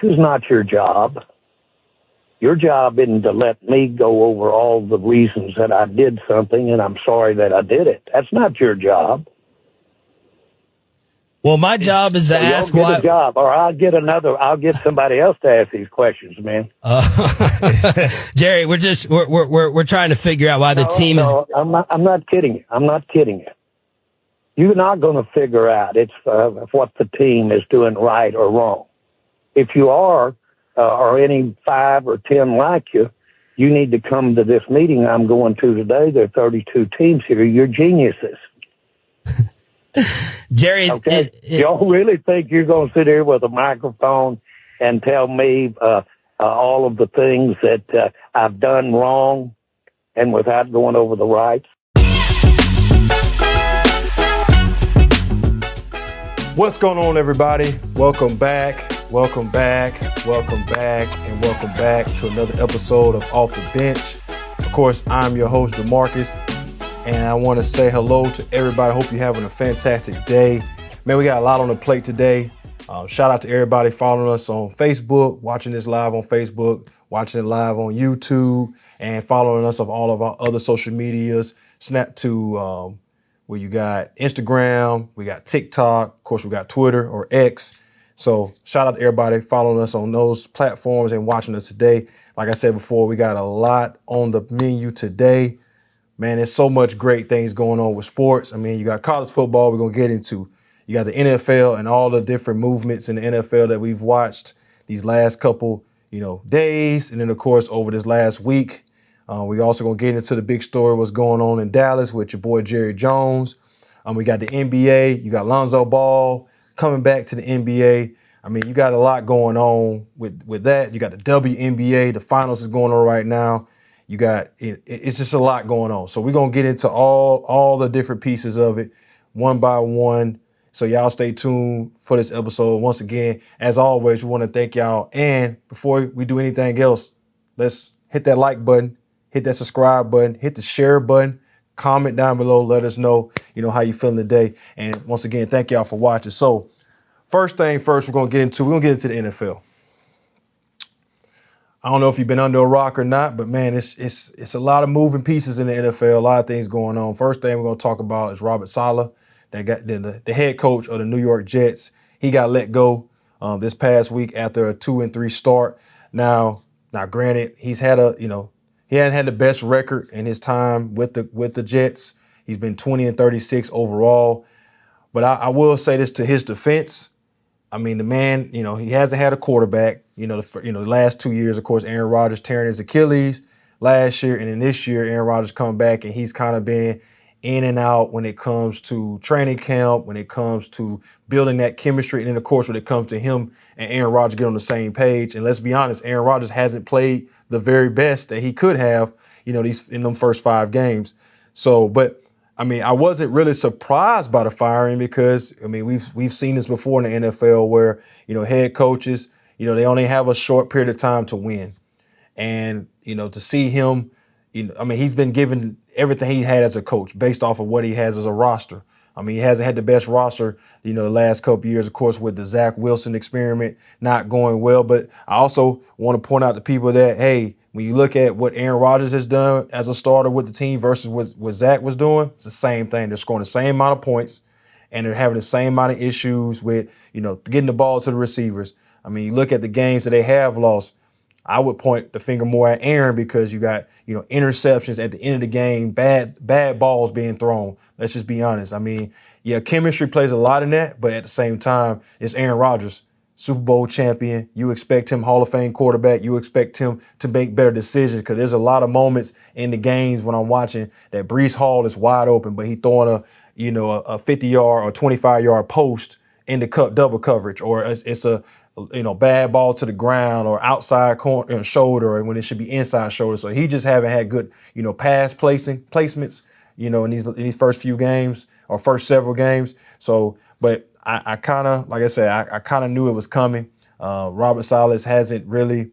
is not your job. Your job isn't to let me go over all the reasons that I did something and I'm sorry that I did it. That's not your job. Well, my job is to ask why. Get a job, or I'll get somebody else to ask these questions, man. Jerry, we're trying to figure out why the team is. I'm not kidding you. I'm not kidding you. You're not going to figure out what the team is doing right or wrong. If you are, or any 5 or 10 like you, you need to come to this meeting I'm going to today. There are 32 teams here. You're geniuses. Jerry, okay? Y'all really think you're going to sit here with a microphone and tell me all of the things that I've done wrong and without going over the rights? What's going on, everybody? Welcome back, welcome back, welcome back, and welcome back to another episode of Off the Bench. Of course, I'm your host, DeMarcus, and I want to say hello to everybody. Hope you're having a fantastic day. Man, we got a lot on the plate today. Shout out to everybody following us on Facebook, watching this live on Facebook, watching it live on YouTube, and following us on all of our other social medias. Snap to where you got Instagram, we got TikTok, of course we got Twitter or X. So shout out to everybody following us on those platforms and watching us today. Like I said before, we got a lot on the menu today. Man, there's so much great things going on with sports. I mean, you got college football we're going to get into. You got the NFL and all the different movements in the NFL that we've watched these last couple, days. And then, of course, over this last week, we also going to get into the big story, what's going on in Dallas with your boy Jerry Jones. We got the NBA. You got Lonzo Ball coming back to the NBA. I mean, you got a lot going on with that. You got the WNBA. The finals is going on right now. You got it's just a lot going on. So we're going to get into all the different pieces of it one by one. So y'all stay tuned for this episode. Once again, as always, we want to thank y'all. And before we do anything else, let's hit that like button, hit that subscribe button, hit the share button, comment down below. Let us know, how you feeling today. And once again, thank y'all for watching. So first thing first, we're going to get into the NFL. I don't know if you've been under a rock or not, but man, it's a lot of moving pieces in the NFL, a lot of things going on. First thing we're going to talk about is Robert Saleh, that got the head coach of the New York Jets. He got let go this past week after a 2-3 start. Now, granted, he hadn't had the best record in his time with the Jets. He's been 20-36 overall. But I will say this to his defense. I mean, the man, he hasn't had a quarterback. The last 2 years, of course, Aaron Rodgers tearing his Achilles last year. And then this year, Aaron Rodgers coming back and he's kind of been in and out when it comes to training camp, when it comes to building that chemistry. And then, of course, when it comes to him and Aaron Rodgers get on the same page. And let's be honest, Aaron Rodgers hasn't played the very best that he could have, these in them first 5 games. So, but I mean, I wasn't really surprised by the firing because, I mean, we've seen this before in the NFL where, head coaches, they only have a short period of time to win. And, to see him, he's been given everything he had as a coach based off of what he has as a roster. I mean, he hasn't had the best roster, the last couple of years, of course, with the Zach Wilson experiment not going well. But I also want to point out to people that, hey, when you look at what Aaron Rodgers has done as a starter with the team versus what Zach was doing, it's the same thing. They're scoring the same amount of points and they're having the same amount of issues with, getting the ball to the receivers. I mean, you look at the games that they have lost. I would point the finger more at Aaron because you got, interceptions at the end of the game, bad balls being thrown. Let's just be honest. I mean, yeah, chemistry plays a lot in that, but at the same time, it's Aaron Rodgers, Super Bowl champion. You expect him Hall of Fame quarterback. You expect him to make better decisions because there's a lot of moments in the games when I'm watching that Breece Hall is wide open, but he throwing a 50-yard or 25-yard post in the double coverage, or it's a bad ball to the ground or outside corner, shoulder, when it should be inside shoulder. So he just haven't had good, pass placements, in these first few games or first several games. So, but I kind of, like I said, I kind of knew it was coming. Robert Saleh hasn't really,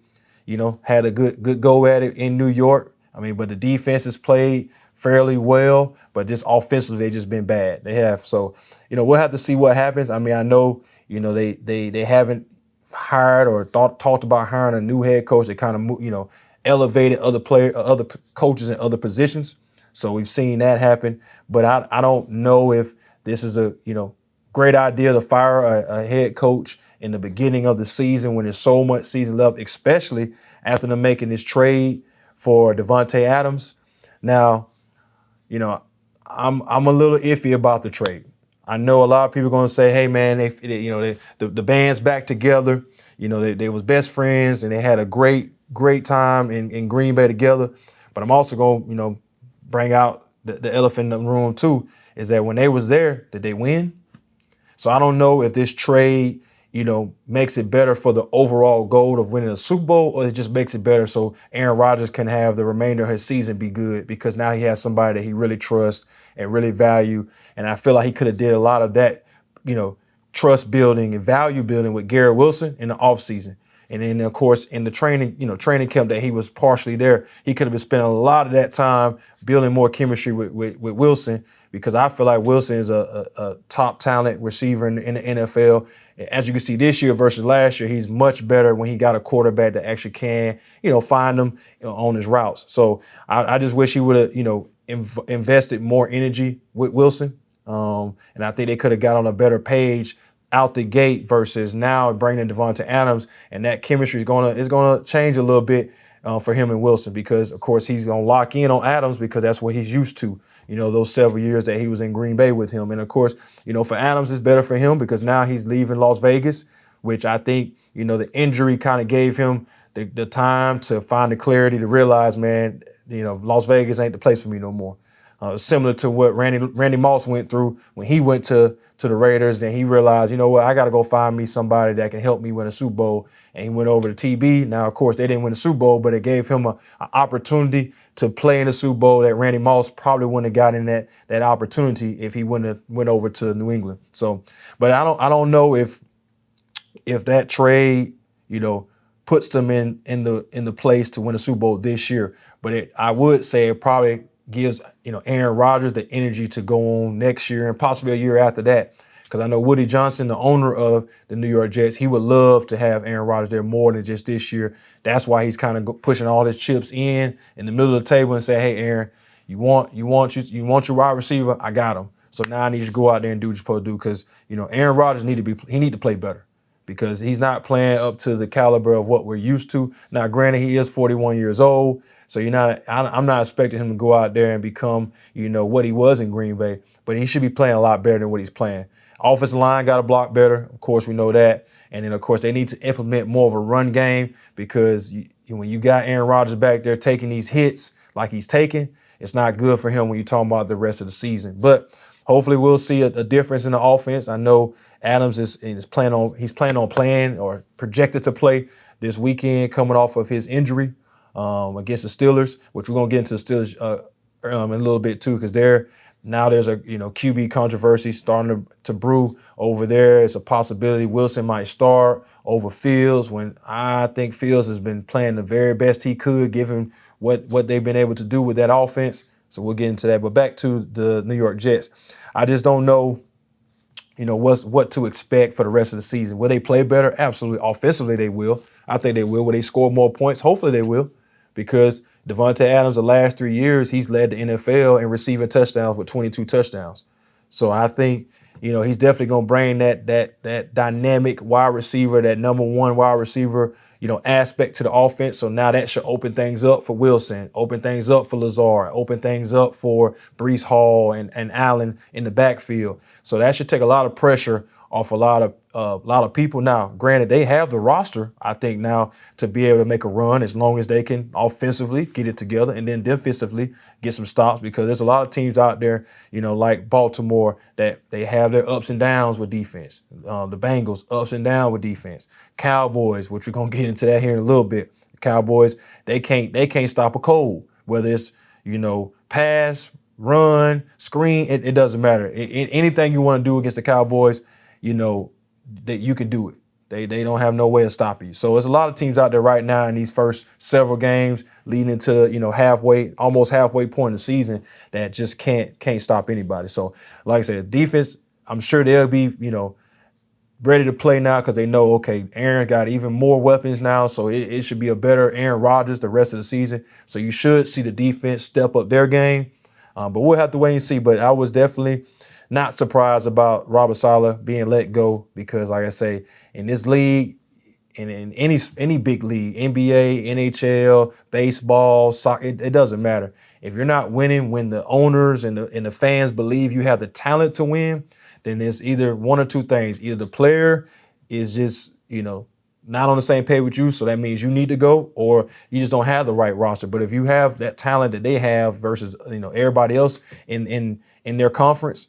had a good go at it in New York. I mean, but the defense has played fairly well, but just offensively, they've just been bad. They have. So, we'll have to see what happens. I mean, I know, they haven't hired or talked about hiring a new head coach. They kind of elevated other coaches in other positions. So we've seen that happen. But I don't know if this is a great idea to fire a head coach in the beginning of the season when there's so much season left, especially after them making this trade for Davante Adams. Now, I'm a little iffy about the trade. I know a lot of people are going to say, "Hey, man, the band's back together. They was best friends and they had a great time in Green Bay together." But I'm also going to bring out the elephant in the room too, is that when they was there, did they win? So I don't know if this trade, makes it better for the overall goal of winning a Super Bowl, or it just makes it better so Aaron Rodgers can have the remainder of his season be good, because now he has somebody that he really trusts and really value. And I feel like he could have did a lot of that, trust building and value building with Garrett Wilson in the offseason. And then, of course, in the training camp that he was partially there, he could have been spending a lot of that time building more chemistry with Wilson, because I feel like Wilson is a top talent receiver in the NFL. As you can see this year versus last year, he's much better when he got a quarterback that actually can, find him on his routes. So I just wish he would have, invested more energy with Wilson. And I think they could have got on a better page out the gate versus now bringing in Davante Adams, and that chemistry is gonna change a little bit for him and Wilson, because of course he's gonna lock in on Adams because that's what he's used to, those several years that he was in Green Bay with him. And of course, for Adams, it's better for him because now he's leaving Las Vegas, which I think, the injury kind of gave him the time to find the clarity to realize, man, Las Vegas ain't the place for me no more. Similar to what Randy Moss went through when he went to the Raiders. Then he realized, I got to go find me somebody that can help me win a Super Bowl. And he went over to TB. Now, of course, they didn't win the Super Bowl, but it gave him an opportunity to play in the Super Bowl that Randy Moss probably wouldn't have gotten that opportunity if he wouldn't have went over to New England. So, but I don't know if that trade, puts them in the place to win a Super Bowl this year. But I would say it probably gives Aaron Rodgers the energy to go on next year and possibly a year after that. Because I know Woody Johnson, the owner of the New York Jets, he would love to have Aaron Rodgers there more than just this year. That's why he's kind of pushing all his chips in the middle of the table and say, "Hey, Aaron, you want your wide receiver? I got him. So now I need you to go out there and do what you're supposed to do." Because Aaron Rodgers need to play better, because he's not playing up to the caliber of what we're used to. Now, granted, he is 41 years old. So I'm not expecting him to go out there and become, what he was in Green Bay, but he should be playing a lot better than what he's playing. Offensive line got to block better. Of course, we know that. And then, of course, they need to implement more of a run game, because when you got Aaron Rodgers back there taking these hits like he's taking, it's not good for him when you're talking about the rest of the season. But hopefully we'll see a difference in the offense. I know Adams is planning on playing or projected to play this weekend coming off of his injury against the Steelers, which we're going to get into the Steelers in a little bit too, because there's a QB controversy starting to brew over there. It's a possibility Wilson might start over Fields, when I think Fields has been playing the very best he could given what they've been able to do with that offense. So we'll get into that. But back to the New York Jets. I just don't know, what to expect for the rest of the season. Will they play better? Absolutely. Offensively, they will. I think they will. Will they score more points? Hopefully they will, because Davante Adams, the last 3 years, he's led the NFL in receiving touchdowns with 22 touchdowns. So I think, he's definitely going to bring that dynamic wide receiver, that number one wide receiver, aspect to the offense. So now that should open things up for Wilson, open things up for Lazard, open things up for Breece Hall and Allen in the backfield. So that should take a lot of pressure off a lot of people. Now, granted, they have the roster, I think, now to be able to make a run, as long as they can offensively get it together and then defensively get some stops, because there's a lot of teams out there, like Baltimore, that they have their ups and downs with defense. The Bengals, ups and downs with defense. Cowboys, which we're gonna get into that here in a little bit. The Cowboys, they can't stop a cold, whether it's pass, run, screen. It doesn't matter. Anything you want to do against the Cowboys, that you can do it. They don't have no way of stopping you. So there's a lot of teams out there right now in these first several games leading into, almost halfway point of the season, that just can't stop anybody. So like I said, defense, I'm sure they'll be, ready to play now because they know, okay, Aaron got even more weapons now, so it should be a better Aaron Rodgers the rest of the season. So you should see the defense step up their game. But we'll have to wait and see. But I was definitely not surprised about Robert Saleh being let go because, like I say, in this league, and in any big league, NBA, NHL, baseball, soccer, it doesn't matter. If you're not winning when the owners and the fans believe you have the talent to win, then it's either one or two things. Either the player is just, not on the same page with you, so that means you need to go, or you just don't have the right roster. But if you have that talent that they have versus, everybody else in their conference,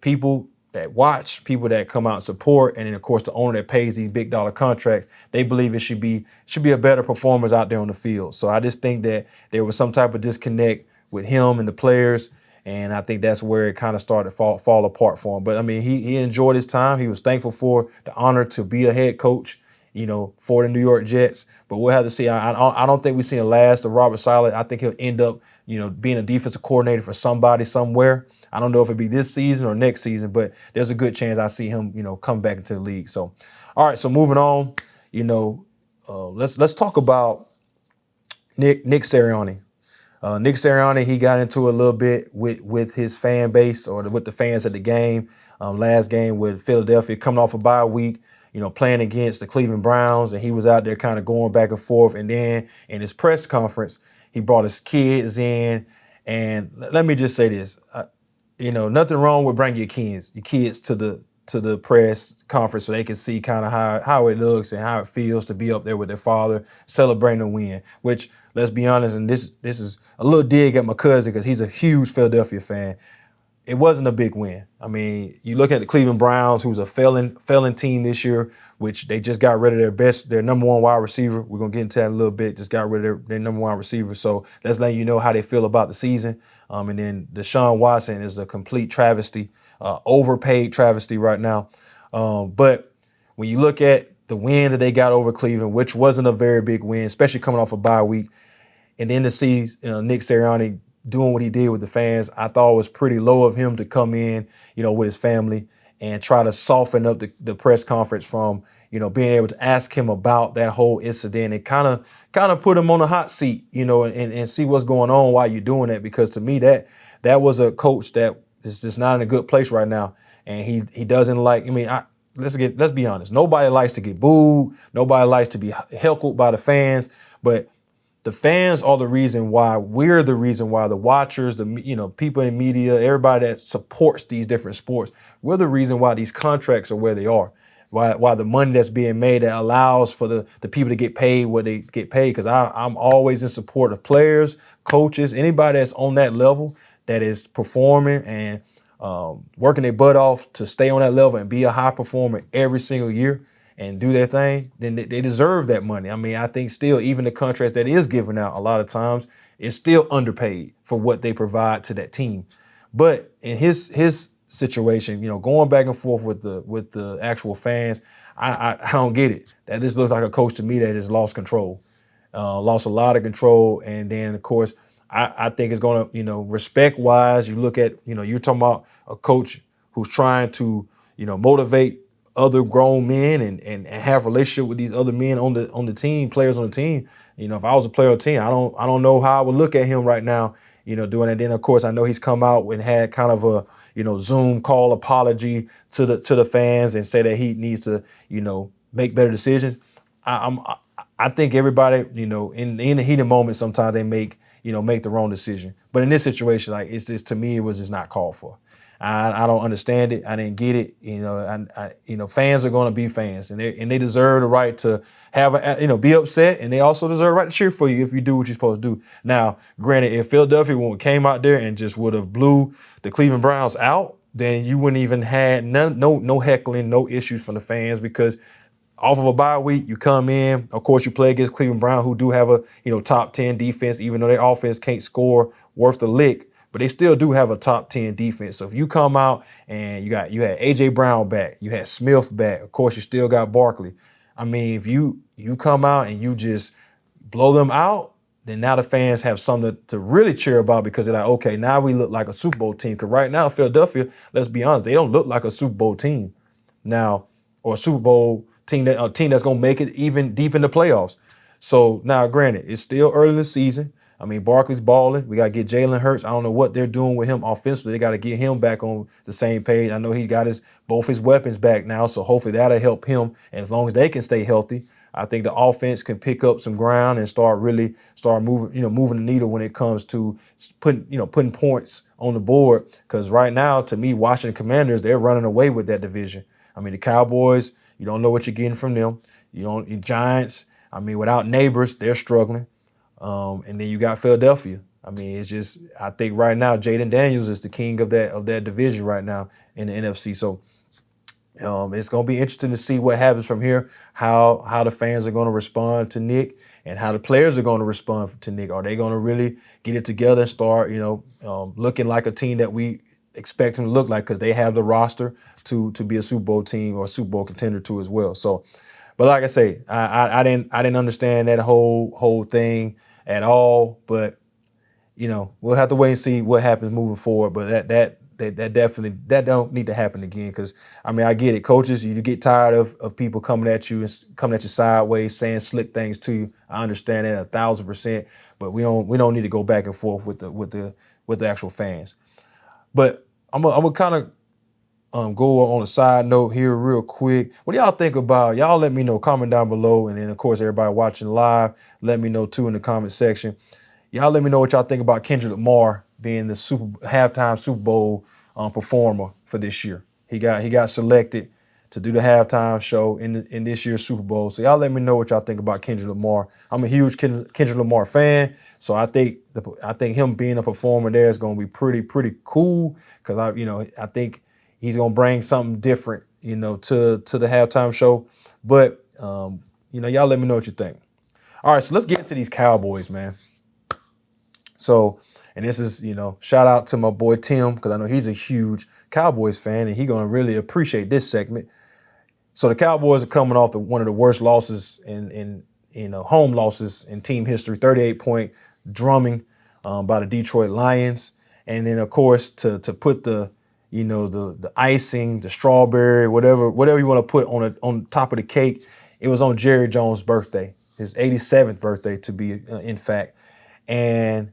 people that watch, people that come out and support, and then of course the owner that pays these big dollar contracts, they believe it should be a better performance out there on the field. So I just think that there was some type of disconnect with him and the players, and I think that's where it kind of started to fall apart for him. But I mean, he enjoyed his time. He was thankful for the honor to be a head coach, for the New York Jets. But we'll have to see. I don't think we've seen the last of Robert Saleh. I think he'll end up, being a defensive coordinator for somebody somewhere. I don't know if it'll be this season or next season, but there's a good chance I see him, come back into the league. So, all right. So moving on, let's talk about Nick Sirianni. Nick Sirianni, he got into a little bit with his fan base or with the fans at the game. Last game with Philadelphia, coming off a bye week, playing against the Cleveland Browns, and he was out there kind of going back and forth. And then in his press conference, he brought his kids in. And let me just say this, nothing wrong with bringing your kids to the press conference so they can see kind of how it looks and how it feels to be up there with their father celebrating a win, which, let's be honest, and this is a little dig at my cousin because he's a huge Philadelphia fan. It wasn't a big win. I mean, you look at the Cleveland Browns, who's a failing team this year, which they just got rid of their number one wide receiver. We're going to get into that in a little bit. Just got rid of their number one receiver. So that's letting you know how they feel about the season. And then Deshaun Watson is a complete travesty, overpaid travesty right now. But when you look at the win that they got over Cleveland, which wasn't a very big win, especially coming off a bye week, and then to see Nick Sirianni doing what he did with the fans, I thought it was pretty low of him to come in, with his family and try to soften up the press conference from, being able to ask him about that whole incident and kind of put him on a hot seat, and see what's going on while you're doing that. Because to me, that was a coach that is just not in a good place right now. And he doesn't like, let's be honest. Nobody likes to get booed. Nobody likes to be heckled by the fans, but the fans are the reason why. We're the reason why. The watchers, the people in media, everybody that supports these different sports, we're the reason why these contracts are where they are. Why the money that's being made that allows for the people to get paid what they get paid. Because I'm always in support of players, coaches, anybody that's on that level that is performing and working their butt off to stay on that level and be a high performer every single year and do their thing, then they deserve that money. I mean, I think still, even the contracts that is given out a lot of times is still underpaid for what they provide to that team. But in his situation, going back and forth with the actual fans, I don't get it. That just looks like a coach to me that has lost control, lost a lot of control. And then, of course, I think it's going to, respect-wise, you look at, you're talking about a coach who's trying to, motivate other grown men and have a relationship with these other men on the team, players on the team. If I was a player on the team, I don't know how I would look at him right now, doing that. Then of course I know he's come out and had kind of a, Zoom call apology to the fans and say that he needs to, make better decisions. I think everybody, in the heated moment, sometimes they make the wrong decision. But in this situation, like it's just, to me, it was just not called for. I don't understand it. I didn't get it. Fans are going to be fans, and they deserve the right to have be upset, and they also deserve the right to cheer for you if you do what you're supposed to do. Now, granted, if Philadelphia came out there and just would have blew the Cleveland Browns out, then you wouldn't even had no heckling, no issues from the fans, because off of a bye week, you come in. Of course, you play against Cleveland Browns, who do have a top 10 defense, even though their offense can't score worth the lick. But they still do have a top 10 defense. So if you come out and you had A.J. Brown back, you had Smith back, of course you still got Barkley. I mean, if you come out and you just blow them out, then now the fans have something to really cheer about, because they're like, okay, now we look like a Super Bowl team. Because right now, Philadelphia, let's be honest, they don't look like a Super Bowl team. Now, or a Super Bowl team that's gonna make it even deep in the playoffs. So now, granted, it's still early in the season. I mean, Barkley's balling. We got to get Jalen Hurts. I don't know what they're doing with him offensively. They got to get him back on the same page. I know he got both his weapons back now, so hopefully that'll help him. And as long as they can stay healthy, I think the offense can pick up some ground and start moving the needle when it comes to putting points on the board. Because right now, to me, Washington Commanders, they're running away with that division. I mean, the Cowboys, you don't know what you're getting from them. Giants, I mean, without Neighbors, they're struggling. And then you got Philadelphia. I mean, it's just, I think right now Jaden Daniels is the king of that division right now in the NFC. So it's going to be interesting to see what happens from here, how the fans are going to respond to Nick and how the players are going to respond to Nick. Are they going to really get it together and start, looking like a team that we expect them to look like, because they have the roster to be a Super Bowl team or a Super Bowl contender too as well. So, but like I say, I didn't understand that whole thing at all, but we'll have to wait and see what happens moving forward. But that definitely don't need to happen again, because I mean, I get it, coaches, you get tired of people coming at you sideways, saying slick things to you. I understand that 1,000%, but we don't need to go back and forth with the actual fans. But I'm gonna kind of go on a side note here real quick. What do y'all think about? Y'all let me know, comment down below. And then, of course, everybody watching live, let me know, too, in the comment section. Y'all let me know what y'all think about Kendrick Lamar being the halftime Super Bowl performer for this year. He got selected to do the halftime show in this year's Super Bowl. So y'all let me know what y'all think about Kendrick Lamar. I'm a huge Kendrick Lamar fan, so I think him being a performer there is going to be pretty cool, because I think he's going to bring something different, to the halftime show. But y'all let me know what you think. All right, so let's get into these Cowboys, man. So, and this is, shout out to my boy Tim, because I know he's a huge Cowboys fan, and he's going to really appreciate this segment. So the Cowboys are coming off one of the worst losses in home losses in team history, 38-point drumming by the Detroit Lions. And then, of course, to put the icing, the strawberry, whatever you want to put on top of the cake, it was on Jerry Jones' birthday, his 87th birthday to be in fact. And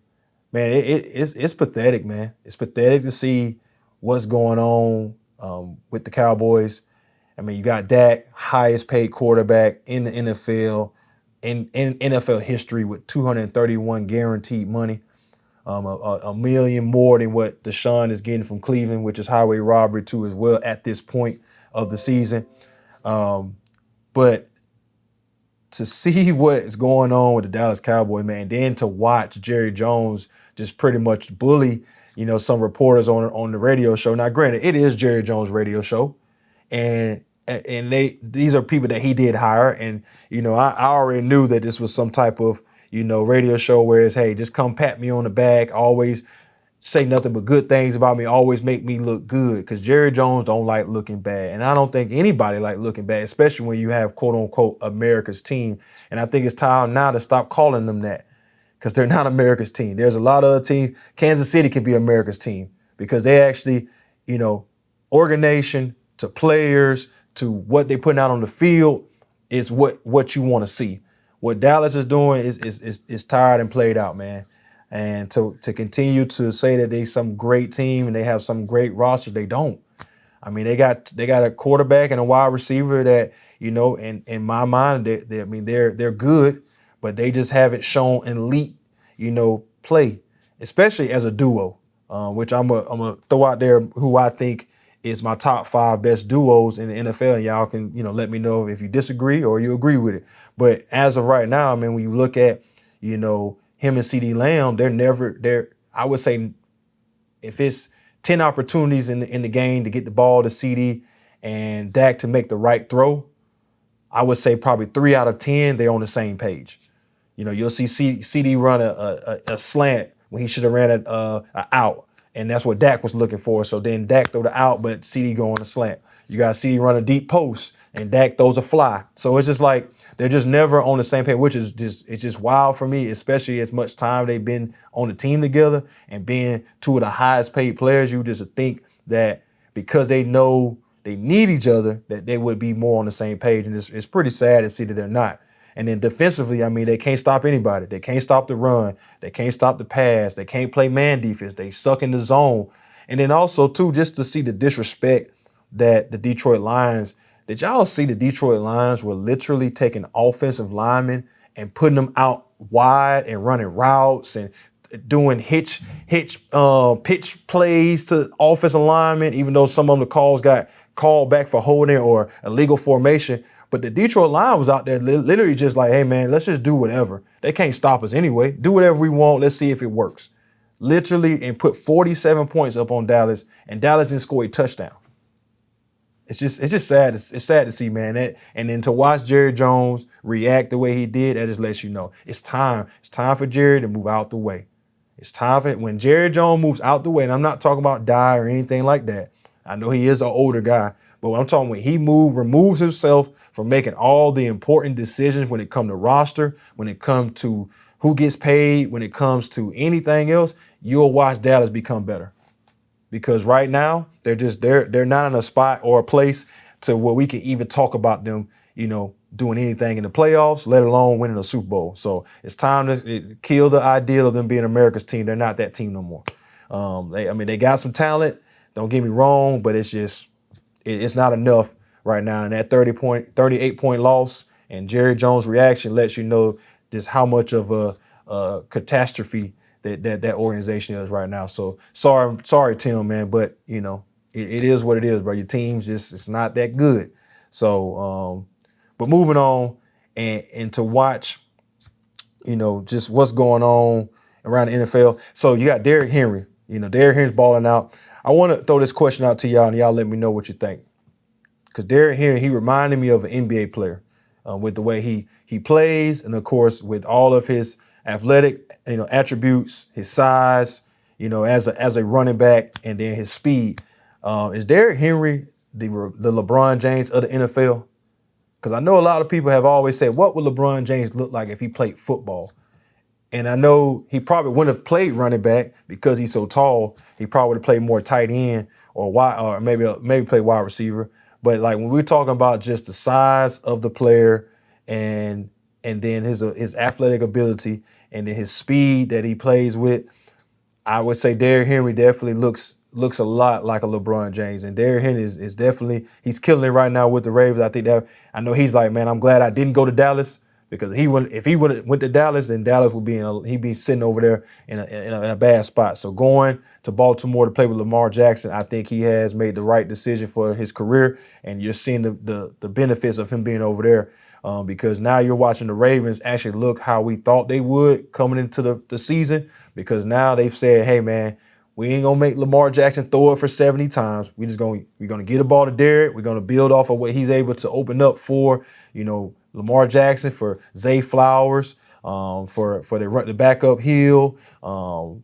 man, it's pathetic, man. It's pathetic to see what's going on with the Cowboys. I mean, you got Dak, highest paid quarterback in the NFL, in NFL history, with $231 guaranteed money, $1 million more than what Deshaun is getting from Cleveland, which is highway robbery too as well at this point of the season. But to see what is going on with the Dallas Cowboys, man, then to watch Jerry Jones just pretty much bully, some reporters on the radio show. Now, granted, it is Jerry Jones' radio show, and these are people that he did hire, and I already knew that this was some type of radio show where it's, hey, just come pat me on the back, always say nothing but good things about me, always make me look good, because Jerry Jones don't like looking bad, and I don't think anybody like looking bad, especially when you have quote unquote America's team. And I think it's time now to stop calling them that, because they're not America's team. There's a lot of other teams. Kansas City can be America's team, because they actually, organization to players to what they putting out on the field is what you want to see. What Dallas is doing is tired and played out, man. And to continue to say that they some great team and they have some great roster, they don't. I mean, they got a quarterback and a wide receiver that, in my mind, they're good, but they just haven't shown elite, play, especially as a duo, which I'm gonna throw out there who I think is my top 5 best duos in the NFL, and y'all can, let me know if you disagree or you agree with it. But as of right now, I mean, when you look at, him and CeeDee Lamb, I would say if it's 10 opportunities in the game to get the ball to CeeDee and Dak to make the right throw, I would say probably 3 out of 10, they're on the same page. You'll see CeeDee run a slant when he should have ran an out. And that's what Dak was looking for. So then Dak throw the out, but CeeDee go on a slant. You got CeeDee run a deep post, and Dak throws a fly. So it's just like they're just never on the same page, which is just wild for me, especially as much time they've been on the team together and being 2 of the highest paid players. You just think that because they know, they need each other, that they would be more on the same page. And it's pretty sad to see that they're not. And then defensively, I mean, they can't stop anybody. They can't stop the run. They can't stop the pass. They can't play man defense. They suck in the zone. And then also, too, just to see the disrespect that the Detroit Lions, did y'all see the Detroit Lions were literally taking offensive linemen and putting them out wide and running routes and doing pitch plays to offensive linemen, even though some of them the calls got called back for holding or illegal formation. But the Detroit Lions was out there literally just like, hey, man, let's just do whatever. They can't stop us anyway. Do whatever we want. Let's see if it works. Literally, and put 47 points up on Dallas, and Dallas didn't score a touchdown. It's just sad. It's sad to see, man. And then to watch Jerry Jones react the way he did, that just lets you know it's time. It's time for Jerry to move out the way. It's time for when Jerry Jones moves out the way, and I'm not talking about die or anything like that. I know he is an older guy, but when I'm talking when he removes himself from making all the important decisions when it comes to roster, when it comes to who gets paid, when it comes to anything else, you'll watch Dallas become better. Because right now they're not in a spot or a place to where we can even talk about them, doing anything in the playoffs, let alone winning a Super Bowl. So it's time to kill the ideal of them being America's team. They're not that team no more. They got some talent. Don't get me wrong, but it's not enough right now. And that 38-point loss and Jerry Jones' reaction lets you know just how much of a catastrophe that organization is right now. So sorry, Tim, man, but it is what it is, bro. Your team's it's not that good. So, but moving on and to watch, just what's going on around the NFL. So you got Derrick Henry. Derrick Henry's balling out. I want to throw this question out to y'all, and y'all let me know what you think. Because Derrick Henry, he reminded me of an NBA player with the way he plays, and of course with all of his athletic, attributes, his size, as a running back, and then his speed. Is Derrick Henry the LeBron James of the NFL? Because I know a lot of people have always said, what would LeBron James look like if he played football? And I know he probably wouldn't have played running back because he's so tall. He probably would have played more tight end or wide, or maybe play wide receiver. But like when we're talking about just the size of the player and then his athletic ability and then his speed that he plays with, I would say Derrick Henry definitely looks a lot like a LeBron James. And Derrick Henry is definitely, he's killing it right now with the Ravens. I know he's like, man, I'm glad I didn't go to Dallas, because if he would have went to Dallas, then Dallas would he'd be sitting over there in a bad spot. So going to Baltimore to play with Lamar Jackson, I think he has made the right decision for his career, and you're seeing the benefits of him being over there. Because now you're watching the Ravens actually look how we thought they would coming into the season, because now they've said, hey, man, we ain't going to make Lamar Jackson throw it for 70 times. We're going to get the ball to Derrick. We're going to build off of what he's able to open up for, Lamar Jackson, for Zay Flowers, for the backup heel. And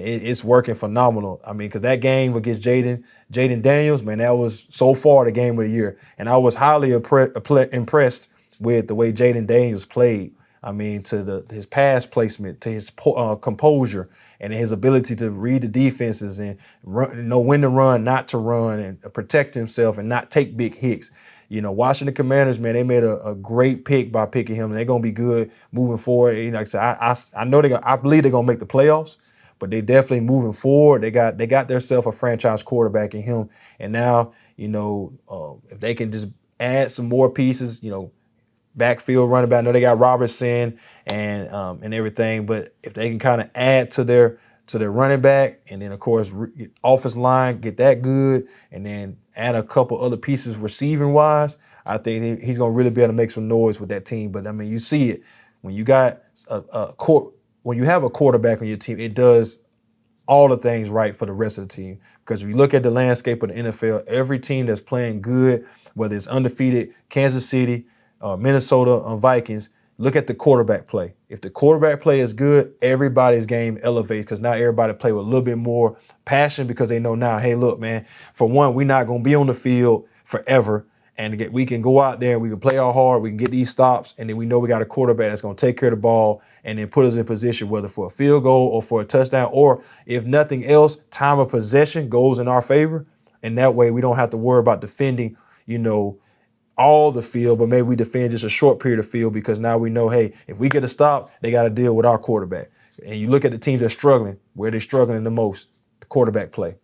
it's working phenomenal. I mean, because that game against Jaden Daniels, man, that was so far the game of the year. And I was highly impressed with the way Jaden Daniels played. I mean, to his pass placement, to his composure, and his ability to read the defenses and know when to run, not to run, and protect himself and not take big hits. Washington Commanders, man, they made a great pick by picking him, and they're gonna be good moving forward. Like I said, I know I believe they're gonna make the playoffs, but they definitely moving forward. They got themselves a franchise quarterback in him, and now if they can just add some more pieces, backfield running back. I know they got Robertson and everything, but if they can kind of add to their running back, and then of course offensive line, get that good, and then add a couple other pieces receiving wise, I think he's gonna really be able to make some noise with that team. But I mean, you see it when you got when you have a quarterback on your team, it does all the things right for the rest of the team. Because if you look at the landscape of the NFL, every team that's playing good, whether it's undefeated Kansas City, Minnesota, Vikings, look at the quarterback play. If the quarterback play is good, everybody's game elevates, because now everybody play with a little bit more passion, because they know now, hey, look, man, for one, we're not going to be on the field forever. And we can go out there and we can play all hard. We can get these stops. And then we know we got a quarterback that's going to take care of the ball and then put us in position, whether for a field goal or for a touchdown, or if nothing else, time of possession goes in our favor. And that way we don't have to worry about defending, all the field, but maybe we defend just a short period of field because now we know, hey, if we get a stop, they got to deal with our quarterback. And you look at the teams that are struggling, where they're struggling the most, the quarterback play.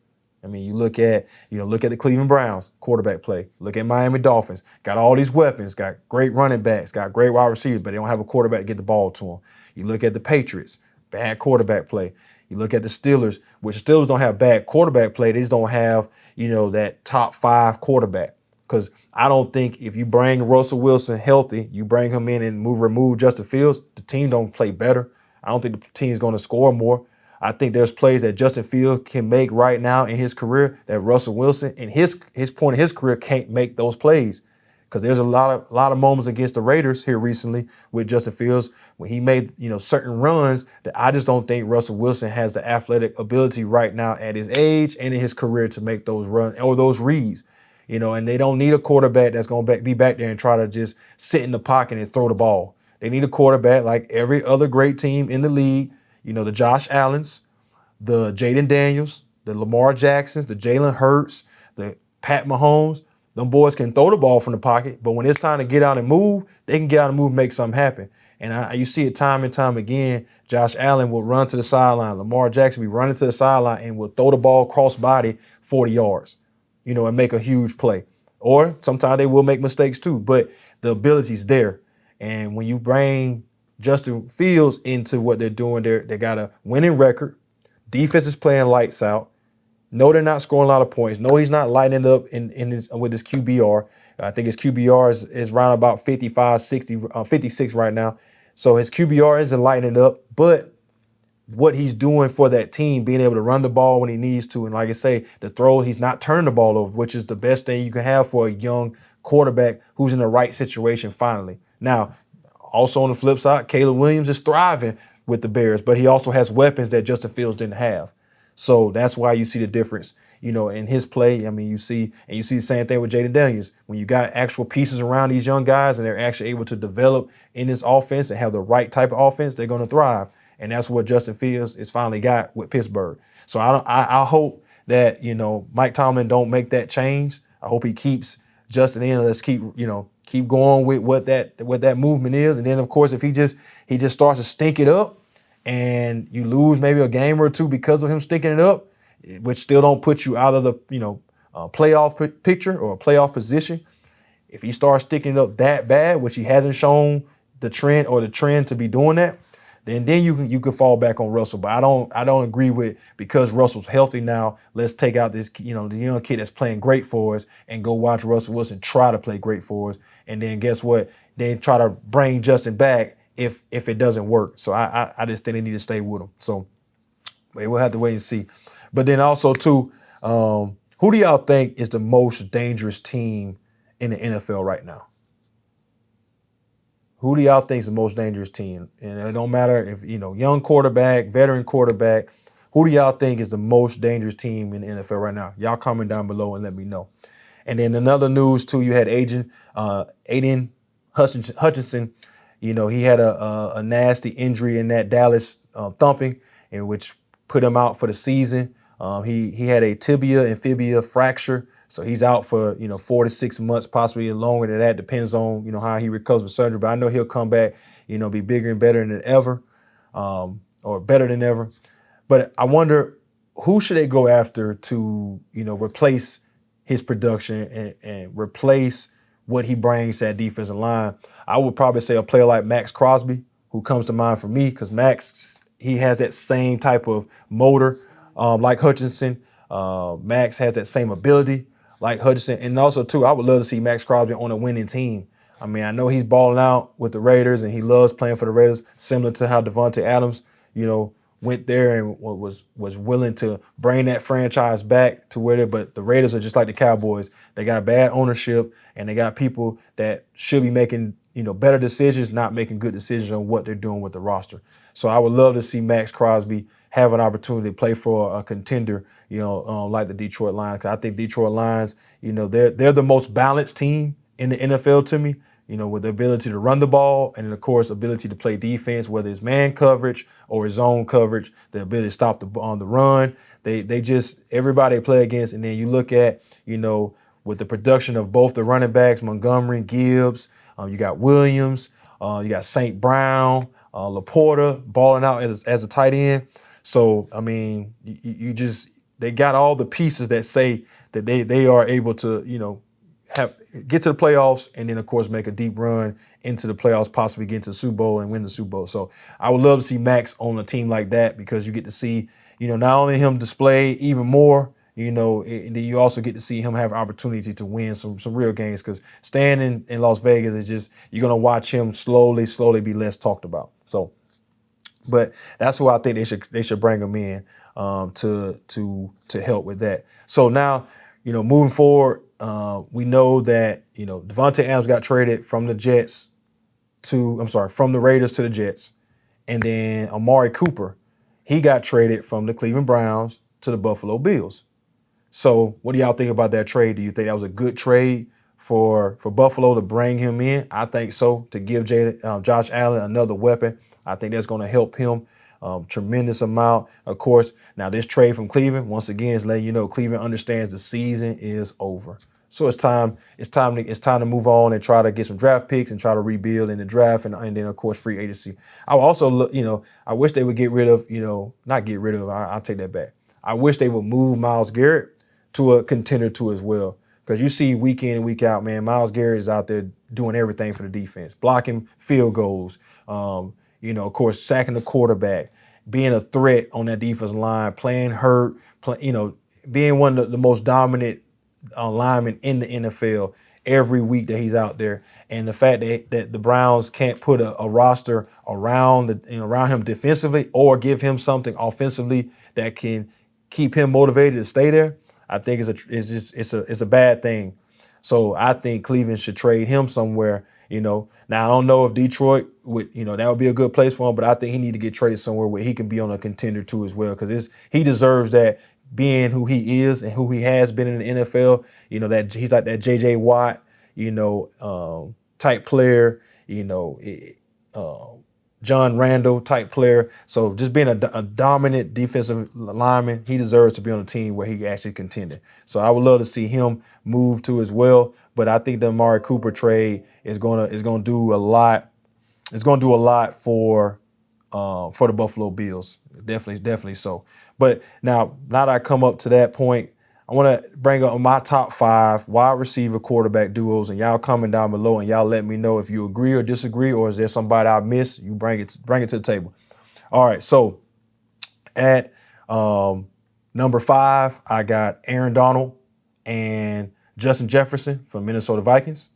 I mean, you look at the Cleveland Browns, quarterback play. Look at Miami Dolphins, got all these weapons, got great running backs, got great wide receivers, but they don't have a quarterback to get the ball to them. You look at the Patriots, bad quarterback play. You look at the Steelers, which the Steelers don't have bad quarterback play. They just don't have, that top 5 quarterback. Because I don't think if you bring Russell Wilson healthy, you bring him in and remove Justin Fields, the team don't play better. I don't think the team's going to score more. I think there's plays that Justin Fields can make right now in his career that Russell Wilson in his point in his career can't make those plays. Because there's a lot of moments against the Raiders here recently with Justin Fields when he made certain runs that I just don't think Russell Wilson has the athletic ability right now at his age and in his career to make those runs or those reads. And they don't need a quarterback that's going to be back there and try to just sit in the pocket and throw the ball. They need a quarterback like every other great team in the league, the Josh Allens, the Jaden Daniels, the Lamar Jacksons, the Jalen Hurts, the Pat Mahomes. Them boys can throw the ball from the pocket, but when it's time to get out and move, they can get out and move and make something happen. And you see it time and time again. Josh Allen will run to the sideline. Lamar Jackson will be running to the sideline and will throw the ball cross body 40 yards. And make a huge play. Or sometimes they will make mistakes too, but the ability's there. And when you bring Justin Fields into what they're doing, they got a winning record. Defense is playing lights out. No, they're not scoring a lot of points. No, he's not lighting it up with his QBR. I think his QBR is around about 55, 60, 56 right now. So his QBR isn't lighting it up, but what he's doing for that team, being able to run the ball when he needs to. And like I say, the throw, he's not turning the ball over, which is the best thing you can have for a young quarterback who's in the right situation finally. Now, also on the flip side, Caleb Williams is thriving with the Bears, but he also has weapons that Justin Fields didn't have. So that's why you see the difference, in his play. I mean, you see the same thing with Jaden Daniels. When you got actual pieces around these young guys and they're actually able to develop in this offense and have the right type of offense, they're going to thrive. And that's what Justin Fields has finally got with Pittsburgh. So I hope that, Mike Tomlin don't make that change. I hope he keeps Justin in. Let's keep going with what that movement is. And then, of course, if he just starts to stink it up and you lose maybe a game or two because of him stinking it up, which still don't put you out of the, playoff picture or a playoff position. If he starts sticking it up that bad, which he hasn't shown the trend to be doing that, then you can fall back on Russell. But I don't agree with because Russell's healthy now, let's take out this, the young kid that's playing great for us and go watch Russell Wilson try to play great for us. And then guess what? Then try to bring Justin back if it doesn't work. So I just think they need to stay with him. So we'll have to wait and see. But then also too, who do y'all think is the most dangerous team in the NFL right now? Who do y'all think is the most dangerous team? And it don't matter if, young quarterback, veteran quarterback, who do y'all think is the most dangerous team in the NFL right now? Y'all comment down below and let me know. And then another news too, you had Aiden Hutchinson. He had a nasty injury in that Dallas thumping, in which put him out for the season. He had a tibia and fibula fracture. So he's out for, 4 to 6 months, possibly longer than that. Depends on, how he recovers from surgery. But I know he'll come back, be bigger and better than ever, or better than ever. But I wonder, who should they go after to, replace his production and replace what he brings to that defensive line? I would probably say a player like Max Crosby, who comes to mind for me, because Max, he has that same type of motor like Hutchinson. Max has that same ability like Hutchinson. And also, too, I would love to see Max Crosby on a winning team. I mean, I know he's balling out with the Raiders and he loves playing for the Raiders, similar to how Devontae Adams, went there and was willing to bring that franchise back to where they, but the Raiders are just like the Cowboys. They got bad ownership and they got people that should be making, better decisions, not making good decisions on what they're doing with the roster. So I would love to see Max Crosby have an opportunity to play for a contender, like the Detroit Lions. I think Detroit Lions, they're the most balanced team in the NFL to me, with the ability to run the ball, and then of course ability to play defense, whether it's man coverage or his zone coverage, the ability to stop on the run. They just everybody they play against, and then you look at with the production of both the running backs, Montgomery, Gibbs, you got Williams, you got St. Brown, Laporta balling out as a tight end. So I mean, they got all the pieces that say that they are able to get to the playoffs, and then of course make a deep run into the playoffs, possibly get into the Super Bowl and win the Super Bowl. So I would love to see Max on a team like that, because you get to see not only him display even more, and then you also get to see him have opportunity to win some real games, because staying in Las Vegas is just, you're going to watch him slowly be less talked about. So, but that's who I think they should bring him in to help with that. So now, moving forward, we know that Devontae Adams got traded from the Raiders to the Jets, and then Amari Cooper, he got traded from the Cleveland Browns to the Buffalo Bills. So what do y'all think about that trade? Do you think that was a good trade for Buffalo to bring him in? I think so, to give Josh Allen another weapon. I think that's going to help him tremendous amount. Of course, now this trade from Cleveland, once again, is letting you know Cleveland understands the season is over. So it's time to move on and try to get some draft picks and try to rebuild in the draft, and then of course free agency. I would also I wish they would get rid of, not get rid of, I'll take that back. I wish they would move Myles Garrett to a contender too as well. Because you see week in and week out, man, Myles Garrett is out there doing everything for the defense, blocking field goals, of course, sacking the quarterback, being a threat on that defensive line, playing hurt, being one of the most dominant linemen in the NFL every week that he's out there. And the fact that the Browns can't put a roster around him defensively, or give him something offensively that can keep him motivated to stay there, I think it's a bad thing. So I think Cleveland should trade him somewhere. Now I don't know if Detroit would, that would be a good place for him, but I think he need to get traded somewhere where he can be on a contender too as well, because he deserves that, being who he is and who he has been in the NFL. That he's like that J.J. Watt, type player, John Randall type player. So just being a dominant defensive lineman, he deserves to be on a team where he actually contended. So I would love to see him move to as well. But I think the Amari Cooper trade is gonna do a lot. It's gonna do a lot for the Buffalo Bills. Definitely so. But now that I come up to that point, I want to bring up my top 5 wide receiver quarterback duos, and y'all comment down below and y'all let me know if you agree or disagree, or is there somebody I missed? You bring it to the table. All right, so at number 5, I got Aaron Donald and Justin Jefferson from Minnesota Vikings.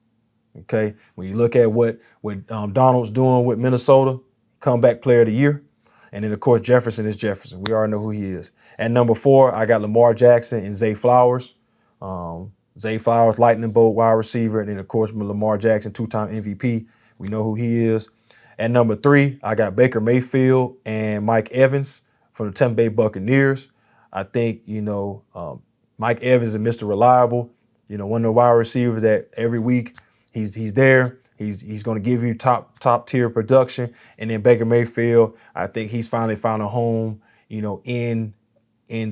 Okay, when you look at what Donald's doing with Minnesota, comeback player of the year. And then, of course, Jefferson is Jefferson. We already know who he is. At number 4, I got Lamar Jackson and Zay Flowers. Zay Flowers, lightning bolt wide receiver. And then, of course, Lamar Jackson, 2-time MVP. We know who he is. At number 3, I got Baker Mayfield and Mike Evans from the Tampa Bay Buccaneers. I think, Mike Evans is Mr. Reliable. One of the wide receivers that every week he's there. He's going to give you top tier production. And then Baker Mayfield, I think he's finally found a home, in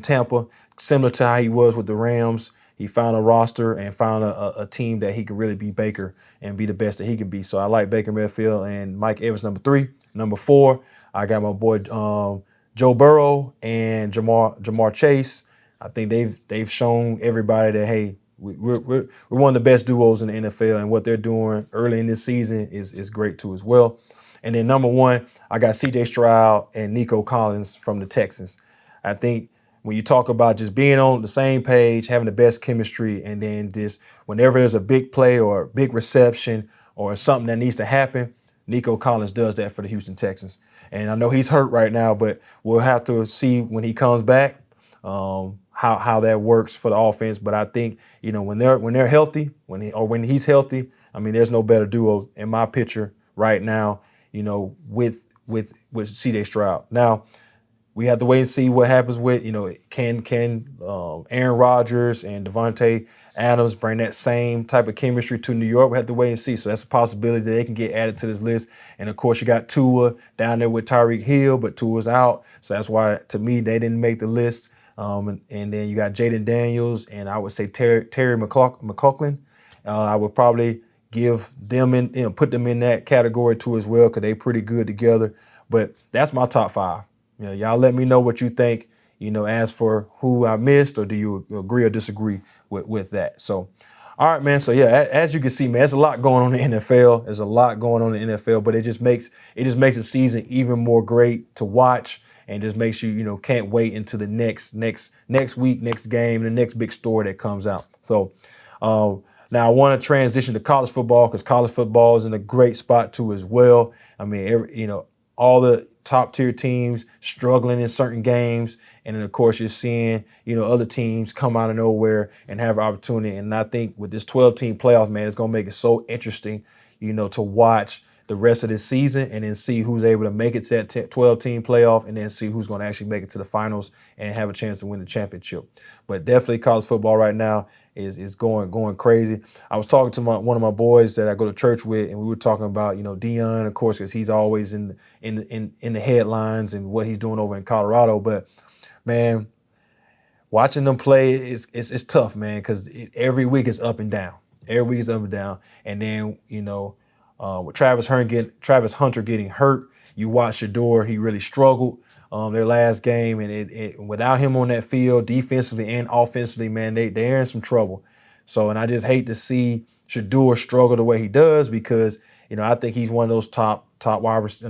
Tampa, similar to how he was with the Rams. He found a roster and found a team that he can really be Baker and be the best that he can be. So I like Baker Mayfield and Mike Evans, number 3. Number 4, I got my boy Joe Burrow and Jamar Chase. I think they've shown everybody that, hey, we're one of the best duos in the NFL, and what they're doing early in this season is great too as well. And then number 1, I got C.J. Stroud and Nico Collins from the Texans. I think when you talk about just being on the same page, having the best chemistry, and then just whenever there's a big play or a big reception or something that needs to happen, Nico Collins does that for the Houston Texans. And I know he's hurt right now, but we'll have to see when he comes back how that works for the offense. But I think, when they're healthy, when he's healthy, I mean, there's no better duo in my picture right now, with C.J. Stroud. Now, we have to wait and see what happens with, can Aaron Rodgers and Devontae Adams bring that same type of chemistry to New York? We have to wait and see. So that's a possibility that they can get added to this list. And of course, you got Tua down there with Tyreek Hill, but Tua's out. So that's why, to me, they didn't make the list. And then you got Jaden Daniels, and I would say Terry McLaurin. I would probably give them put them in that category too as well, because they pretty good together. But that's my top 5. Y'all let me know what you think, as for who I missed, or do you agree or disagree with that? So, all right, man. So yeah, as you can see, man, there's a lot going on in the NFL. There's a lot going on in the NFL, but it just makes the season even more great to watch, and just makes you, can't wait until the next week, next game, the next big story that comes out. So now I want to transition to college football, because college football is in a great spot too as well. I mean, all the top tier teams struggling in certain games. And then, of course, you're seeing, other teams come out of nowhere and have an opportunity. And I think with this 12-team playoff, man, it's going to make it so interesting, to watch the rest of this season, and then see who's able to make it to that 12-team playoff, and then see who's going to actually make it to the finals and have a chance to win the championship. But definitely college football right now is going crazy. I was talking to one of my boys that I go to church with, and we were talking about, Deion, of course, because he's always in the headlines and what he's doing over in Colorado. But man, watching them play it's tough, man, because every week is up and down. Every week is up and down. And then, with Travis Hunter getting hurt, you watch Shedeur, he really struggled their last game, and without him on that field, defensively and offensively, man, they're in some trouble. So, and I just hate to see Shedeur struggle the way he does, because I think he's one of those top quarterbacks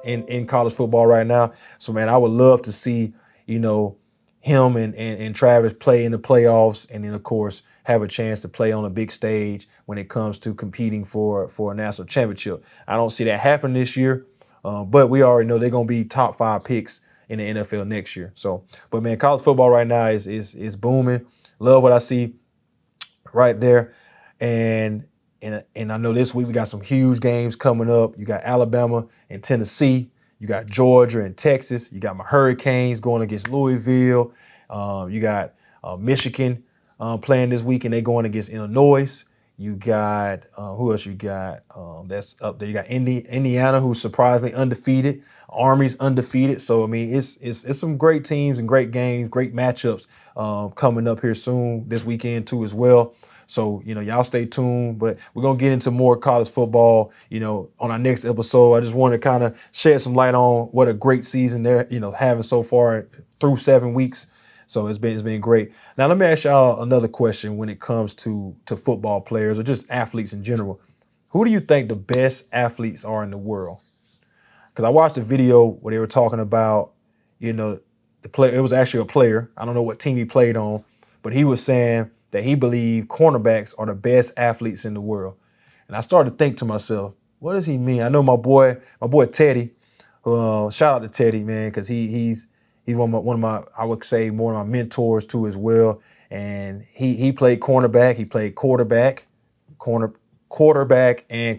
in college football right now. So, man, I would love to see him and Travis play in the playoffs, and then, of course, have a chance to play on a big stage when it comes to competing for a national championship. I don't see that happen this year, but we already know they're going to be top 5 picks in the NFL next year. So, but man, college football right now is booming. Love what I see right there. And I know this week we got some huge games coming up. You got Alabama and Tennessee. You got Georgia and Texas. You got my Hurricanes going against Louisville. You got Michigan playing this week, and they're going against Illinois. You got who else you got that's up there? You got Indiana, who's surprisingly undefeated. Army's undefeated. So I mean, it's some great teams and great games, great matchups coming up here soon this weekend too as well. So, y'all stay tuned, but we're going to get into more college football, on our next episode. I just want to kind of shed some light on what a great season they're, having so far through 7 weeks. So it's been great. Now, let me ask y'all another question when it comes to football players, or just athletes in general. Who do you think the best athletes are in the world? Because I watched a video where they were talking about, the player. It was actually a player. I don't know what team he played on, but he was saying that he believed cornerbacks are the best athletes in the world. And I started to think to myself, what does he mean? I know my boy Teddy, shout out to Teddy, man, because he's one of my I would say one of my mentors too as well. And he played cornerback, he played quarterback and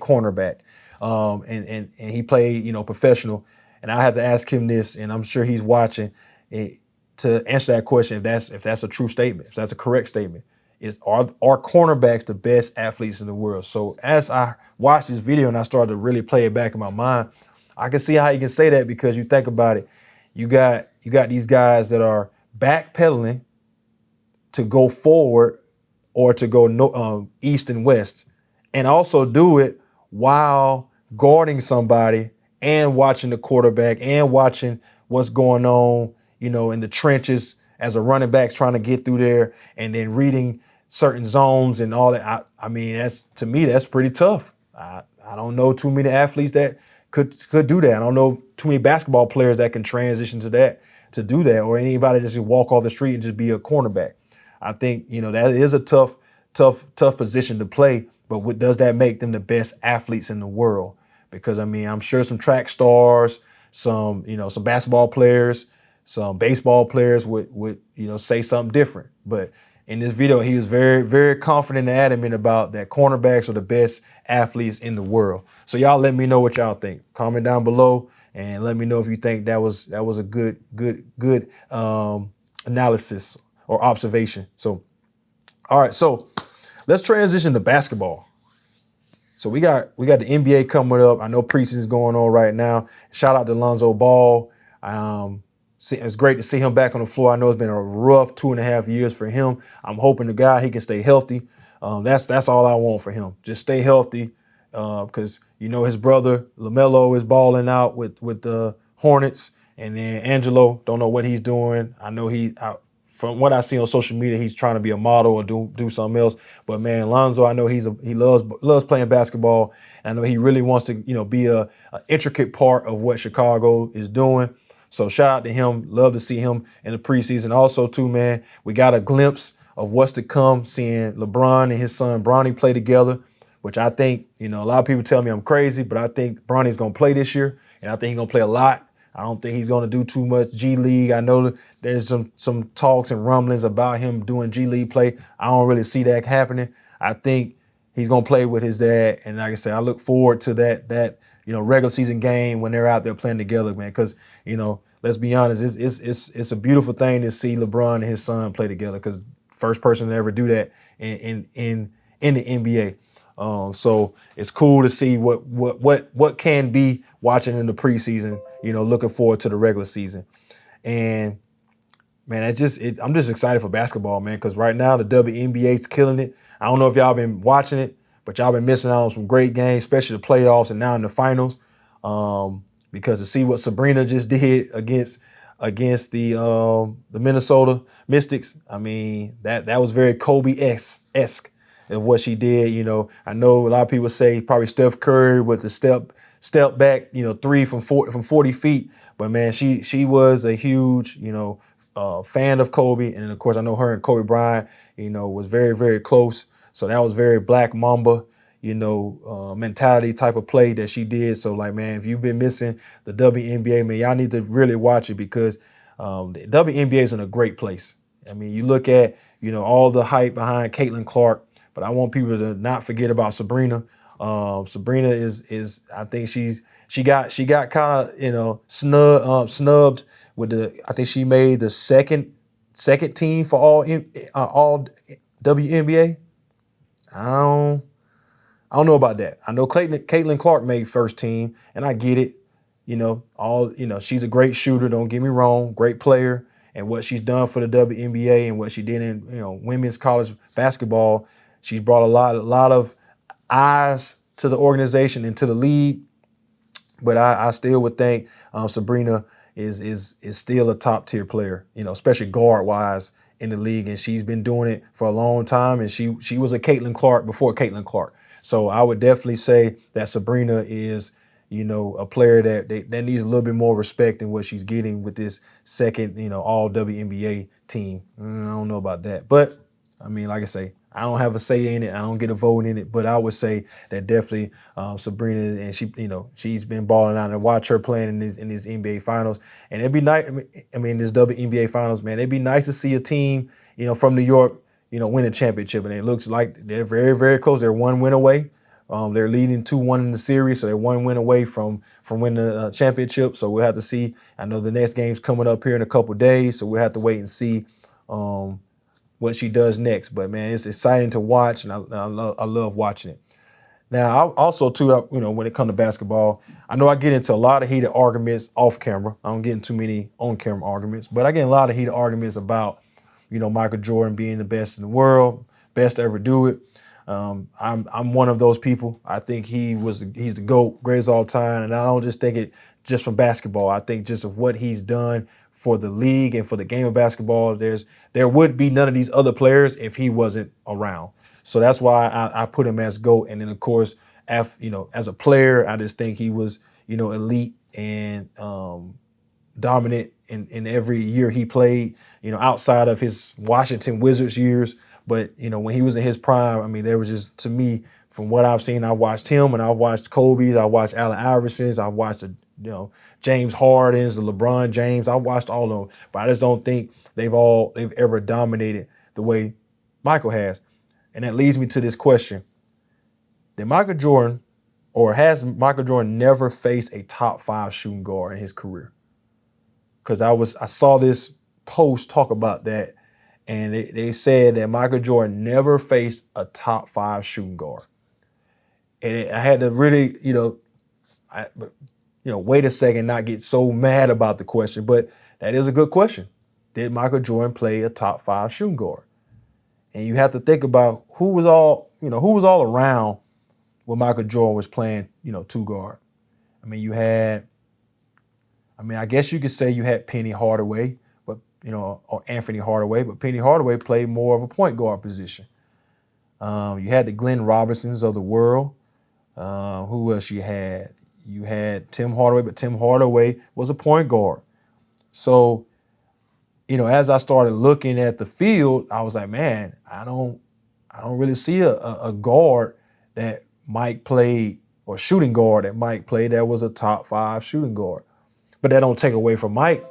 cornerback. And he played, professional. And I had to ask him this, and I'm sure he's watching, to answer that question, if that's a true statement, if that's a correct statement. Are cornerbacks the best athletes in the world? So as I watched this video and I started to really play it back in my mind, I can see how you can say that, because you think about it, you got these guys that are backpedaling to go forward or to go east and west, and also do it while guarding somebody and watching the quarterback and watching what's going on, in the trenches as a running back trying to get through there, and then reading certain zones and all that. I mean, to me, that's pretty tough. I don't know too many athletes that could do that. I don't know too many basketball players that can transition to do that, or anybody that just walk off the street and just be a cornerback. I think, that is a tough position to play, but does that make them the best athletes in the world? Because I mean, I'm sure some track stars, some basketball players, some baseball players would say something different. But in this video, he was very, very confident and adamant about that cornerbacks are the best athletes in the world. So y'all let me know what y'all think. Comment down below, and let me know if you think that was a good analysis or observation. So, all right, so let's transition to basketball. So we got the NBA coming up. I know preseason is going on right now. Shout out to Lonzo Ball. It's great to see him back on the floor. I know it's been a rough 2.5 years for him. I'm hoping he can stay healthy. That's all I want for him. Just stay healthy, because his brother LaMelo is balling out with the Hornets, and then Angelo, don't know what he's doing. I know from what I see on social media, he's trying to be a model or do something else. But man, Lonzo, I know he loves playing basketball. I know he really wants to be a intricate part of what Chicago is doing. So shout out to him. Love to see him in the preseason. Also, too, man, we got a glimpse of what's to come, seeing LeBron and his son Bronny play together, which I think, a lot of people tell me I'm crazy, but I think Bronny's going to play this year, and I think he's going to play a lot. I don't think he's going to do too much G League. I know there's some talks and rumblings about him doing G League play. I don't really see that happening. I think he's going to play with his dad, and like I said, I look forward to that regular season game when they're out there playing together, man, because, let's be honest, it's a beautiful thing to see LeBron and his son play together, because first person to ever do that in the NBA. So it's cool to see what can be watching in the preseason, looking forward to the regular season. And man, I'm just excited for basketball, man, because right now the WNBA's killing it. I don't know if y'all been watching it, but y'all been missing out on some great games, especially the playoffs and now in the finals. Because to see what Sabrina just did against the Minnesota Mystics, I mean, that was very Kobe-esque of what she did. I know a lot of people say probably Steph Curry with the step back, three from 40 feet. But man, she was a huge, fan of Kobe. And of course, I know her and Kobe Bryant, was very, very close. So that was very Black Mamba, mentality type of play that she did. So like, man, if you've been missing the WNBA, man, y'all need to really watch it, because the WNBA is in a great place. I mean, you look at, all the hype behind Caitlin Clark, but I want people to not forget about Sabrina. Sabrina is I think she got kind of, snubbed with I think she made the second team for all WNBA. I don't know about that. I know Caitlin Clark made first team, and I get it. She's a great shooter, don't get me wrong, great player, and what she's done for the WNBA and what she did in women's college basketball, she's brought a lot of eyes to the organization and to the league. But I still would think Sabrina is still a top tier player, especially guard wise in the league, and she's been doing it for a long time. And she was a Caitlin Clark before Caitlin Clark. So I would definitely say that Sabrina is, a player that needs a little bit more respect than what she's getting with this second, all WNBA team. I don't know about that. But I mean, like I say, I don't have a say in it. I don't get a vote in it. But I would say that definitely Sabrina, and she's been balling out, and watch her playing in these NBA finals. And it'd be nice. I mean, this WNBA finals, man, it'd be nice to see a team, from New York, win a championship. And it looks like they're very, very close. They're one win away. They're leading 2-1 in the series, so they're one win away from winning a championship. So we'll have to see. I know the next game's coming up here in a couple days, so we'll have to wait and see what she does next. But man, it's exciting to watch, and I love watching it. Now, I also too, when it comes to basketball, I know I get into a lot of heated arguments off camera. I don't get into too many on camera arguments, but I get a lot of heated arguments about, Michael Jordan being the best in the world, best to ever do it. I'm one of those people. I think he's the GOAT, greatest of all time, and I don't just think it just from basketball. I think just of what he's done for the league and for the game of basketball. There would be none of these other players if he wasn't around. So that's why I put him as GOAT. And then of course, as a player, I just think he was, elite and dominant in every year he played, outside of his Washington Wizards years. But, when he was in his prime, I mean, there was just, to me, from what I've seen, I watched him and I watched Kobe's, I watched Allen Iverson's, I watched the, James Harden's, the LeBron James. I watched all of them, but I just don't think they've ever dominated the way Michael has. And that leads me to this question. Did Michael Jordan or has Michael Jordan never faced a top 5 shooting guard in his career? Because I saw this post talk about that, and they said that Michael Jordan never faced a top 5 shooting guard. And I had to really, wait a second, not get so mad about the question, but that is a good question. Did Michael Jordan play a top 5 shooting guard? And you have to think about who was all around when Michael Jordan was playing, 2 guard. I guess you could say you had Penny Hardaway, but or Anthony Hardaway, but Penny Hardaway played more of a point guard position. You had the Glenn Robinsons of the world. Who else you had? You had Tim Hardaway, but Tim Hardaway was a point guard. So, as I started looking at the field, I was like, man, I don't really see a guard that Mike played, or shooting guard that Mike played that was a top 5 shooting guard. But that don't take away from Mike,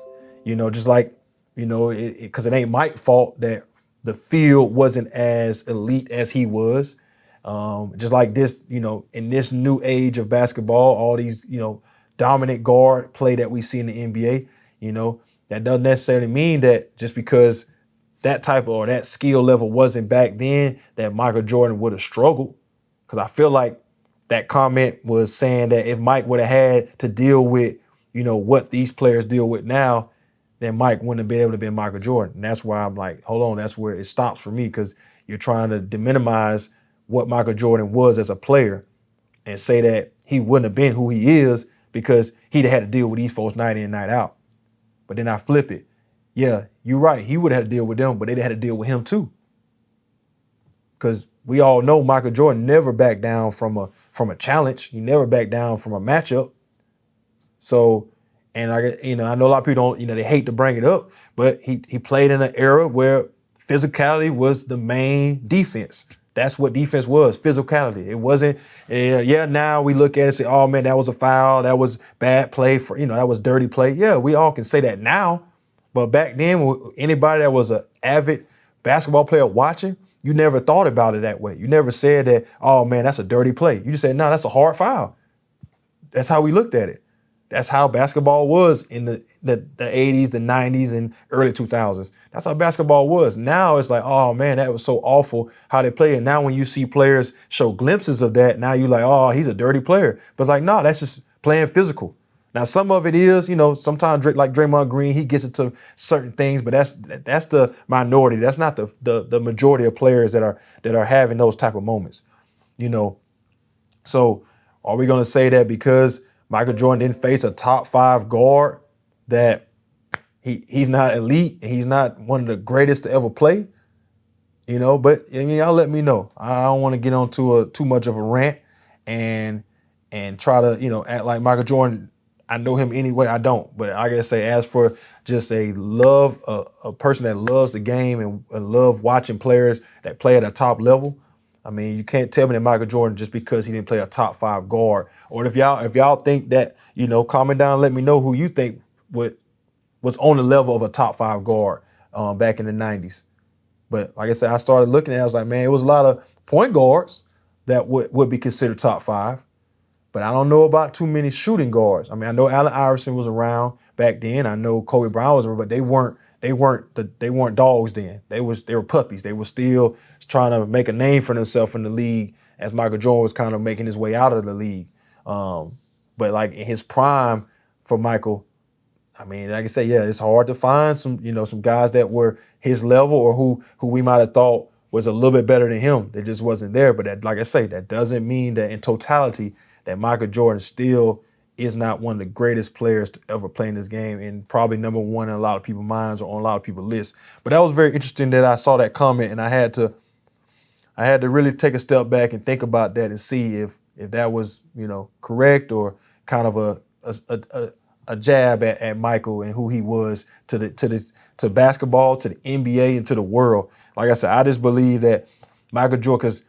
just like, because it ain't Mike's fault that the field wasn't as elite as he was. Just like this, in this new age of basketball, all these, dominant guard play that we see in the NBA, that doesn't necessarily mean that just because that type of, or that skill level wasn't back then, that Michael Jordan would have struggled. Because I feel like that comment was saying that if Mike would have had to deal with, what these players deal with now, then Mike wouldn't have been able to be Michael Jordan. And that's why I'm like, hold on, that's where it stops for me, because you're trying to deminimize what Michael Jordan was as a player and say that he wouldn't have been who he is because he'd have had to deal with these folks night in, night out. But then I flip it. Yeah, you're right. He would have had to deal with them, but they'd had to deal with him too. Because we all know Michael Jordan never backed down from a challenge. He never backed down from a matchup. So, and I know a lot of people don't, they hate to bring it up, but he played in an era where physicality was the main defense. That's what defense was, physicality. It wasn't, now we look at it and say, oh man, that was a foul, that was bad play, that was dirty play. Yeah, we all can say that now. But back then, anybody that was an avid basketball player watching, you never thought about it that way. You never said that, oh man, that's a dirty play. You just said, no, that's a hard foul. That's how we looked at it. That's how basketball was in the 80s, the 90s, and early 2000s. That's how basketball was. Now it's like, oh man, that was so awful how they play. And now when you see players show glimpses of that, now you're like, oh, he's a dirty player. But like, no, that's just playing physical. Now some of it is, sometimes like Draymond Green, he gets into certain things, but that's the minority. That's not the majority of players that are having those type of moments. So are we gonna say that because Michael Jordan didn't face a top 5 guard that he's not elite and he's not one of the greatest to ever play? But y'all let me know. I don't want to get onto too much of a rant and try to, act like Michael Jordan, I know him anyway. I don't. But I gotta say, as for just a person that loves the game and love watching players that play at a top level, you can't tell me that Michael Jordan, just because he didn't play a top 5 guard. Or if y'all think that, comment down, let me know who you think was on the level of a top 5 guard back in the 90s. But like I said, I started looking at it, I was like, man, it was a lot of point guards that would be considered top 5. But I don't know about too many shooting guards. I know Allen Iverson was around back then. I know Kobe Bryant was around, but they weren't dogs then. They were puppies. They were still trying to make a name for themselves in the league as Michael Jordan was kind of making his way out of the league. But like in his prime for Michael, like I say, yeah, it's hard to find some guys that were his level or who we might have thought was a little bit better than him. That just wasn't there. But that, like I say, that doesn't mean that in totality that Michael Jordan still is not one of the greatest players to ever play in this game, and probably number one in a lot of people's minds or on a lot of people's lists. But that was very interesting that I saw that comment, and I had to really take a step back and think about that and see if that was correct or kind of a jab at Michael and who he was to basketball, to the NBA, and to the world. Like I said, I just believe that Michael Jordan, because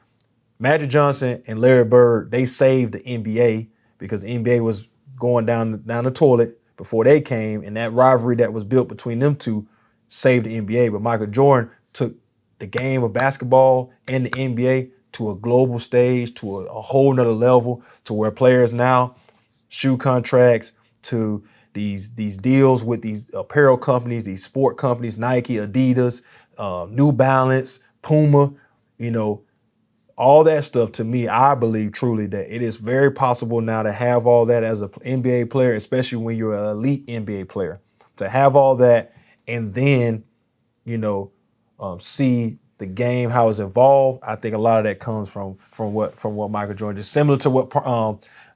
Magic Johnson and Larry Bird, they saved the NBA because the NBA was going down the toilet before they came, and that rivalry that was built between them two saved the NBA. But Michael Jordan took the game of basketball and the NBA to a global stage, to a whole nother level, to where players now shoe contracts to these deals with these apparel companies, these sport companies, Nike, Adidas, New Balance, Puma, you know, all that stuff. To me, I believe truly that it is very possible now to have all that as an NBA player, especially when you're an elite NBA player, to have all that and then, you know, see the game, how it's evolved. I think a lot of that comes from what Michael Jordan did, similar to what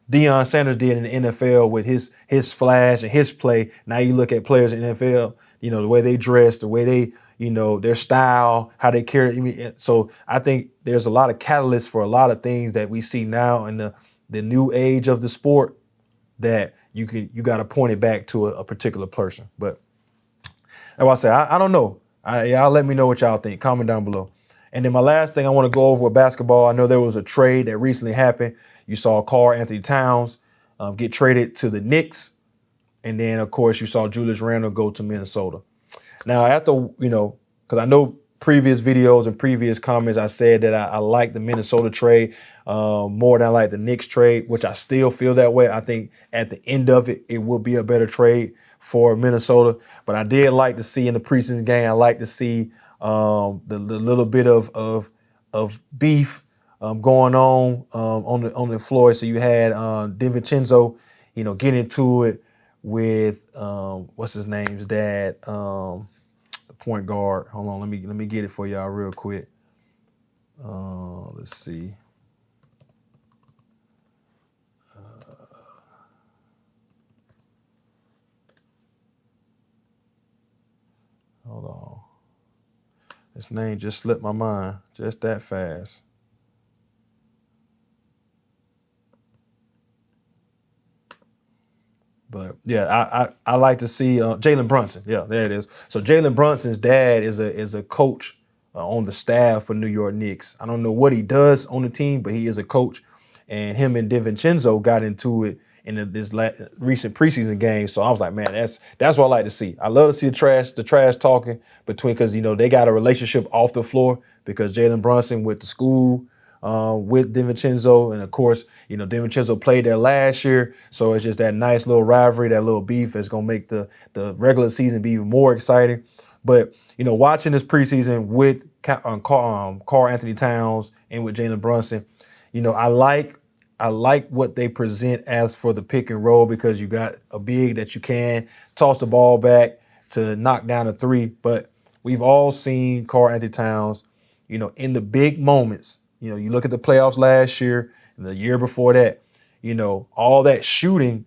Deion Sanders did in the NFL with his flash and his play. Now you look at players in the NFL, you know, the way they dress, the way they, you know, their style, how they carry. So I think there's a lot of catalysts for a lot of things that we see now in the new age of the sport that you got to point it back to a particular person. But as I say, I don't know. Y'all let me know what y'all think. Comment down below. And then my last thing I want to go over with basketball. I know there was a trade that recently happened. You saw Karl-Anthony Towns get traded to the Knicks. And then, of course, you saw Julius Randle go to Minnesota. Now, after, you know, because I know previous videos and previous comments, I said that I like the Minnesota trade more than I like the Knicks trade, which I still feel that way. I think at the end of it, it will be a better trade for Minnesota. But I did like to see in the preseason game, I like to see the little bit of beef going on the floor. So you had DiVincenzo, you know, get into it with what's his name's dad, the point guard. Hold on, let me get it for y'all real quick. Let's see. Hold on. His name just slipped my mind just that fast. But yeah, I like to see Jalen Brunson. Yeah, there it is. So Jalen Brunson's dad is a coach on the staff for New York Knicks. I don't know what he does on the team, but he is a coach. And him and DiVincenzo got into it in this recent preseason game. So I was like, man, that's what I like to see. I love to see the trash talking between, because, you know, they got a relationship off the floor because Jalen Brunson went to school with DiVincenzo. And of course, you know, DiVincenzo played there last year. So it's just that nice little rivalry, that little beef that's going to make the regular season be even more exciting. But, you know, watching this preseason with Karl-Anthony Towns and with Jalen Brunson, you know, I like what they present as for the pick and roll, because you got a big that you can toss the ball back to knock down a three. But we've all seen Karl-Anthony Towns, you know, in the big moments. You know, you look at the playoffs last year and the year before that, you know, all that shooting,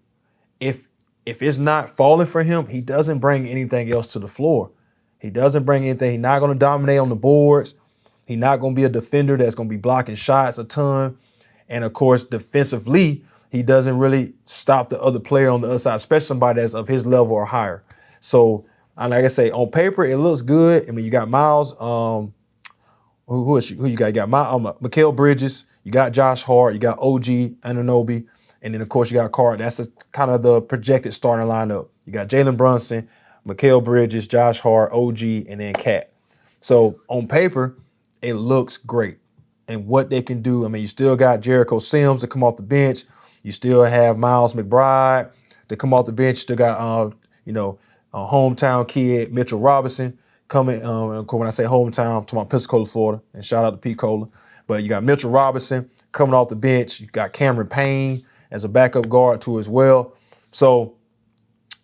if it's not falling for him, he doesn't bring anything else to the floor. He doesn't bring anything. He's not going to dominate on the boards. He's not going to be a defender that's going to be blocking shots a ton. And of course, defensively, he doesn't really stop the other player on the other side, especially somebody that's of his level or higher. So, like I say, on paper, it looks good. I mean, you got Miles. Who you got? You got Mikal Bridges. You got Josh Hart. You got OG Anunoby. And then, of course, you got Carr. That's kind of the projected starting lineup. You got Jalen Brunson, Mikal Bridges, Josh Hart, OG, and then Cat. So, on paper, it looks great. And what they can do, I mean, you still got Jericho Sims to come off the bench. You still have Miles McBride to come off the bench. You still got, a hometown kid, Mitchell Robinson, coming. When I say hometown, I'm talking about Pensacola, Florida. And shout out to Pete Cola. But you got Mitchell Robinson coming off the bench. You got Cameron Payne as a backup guard too as well. So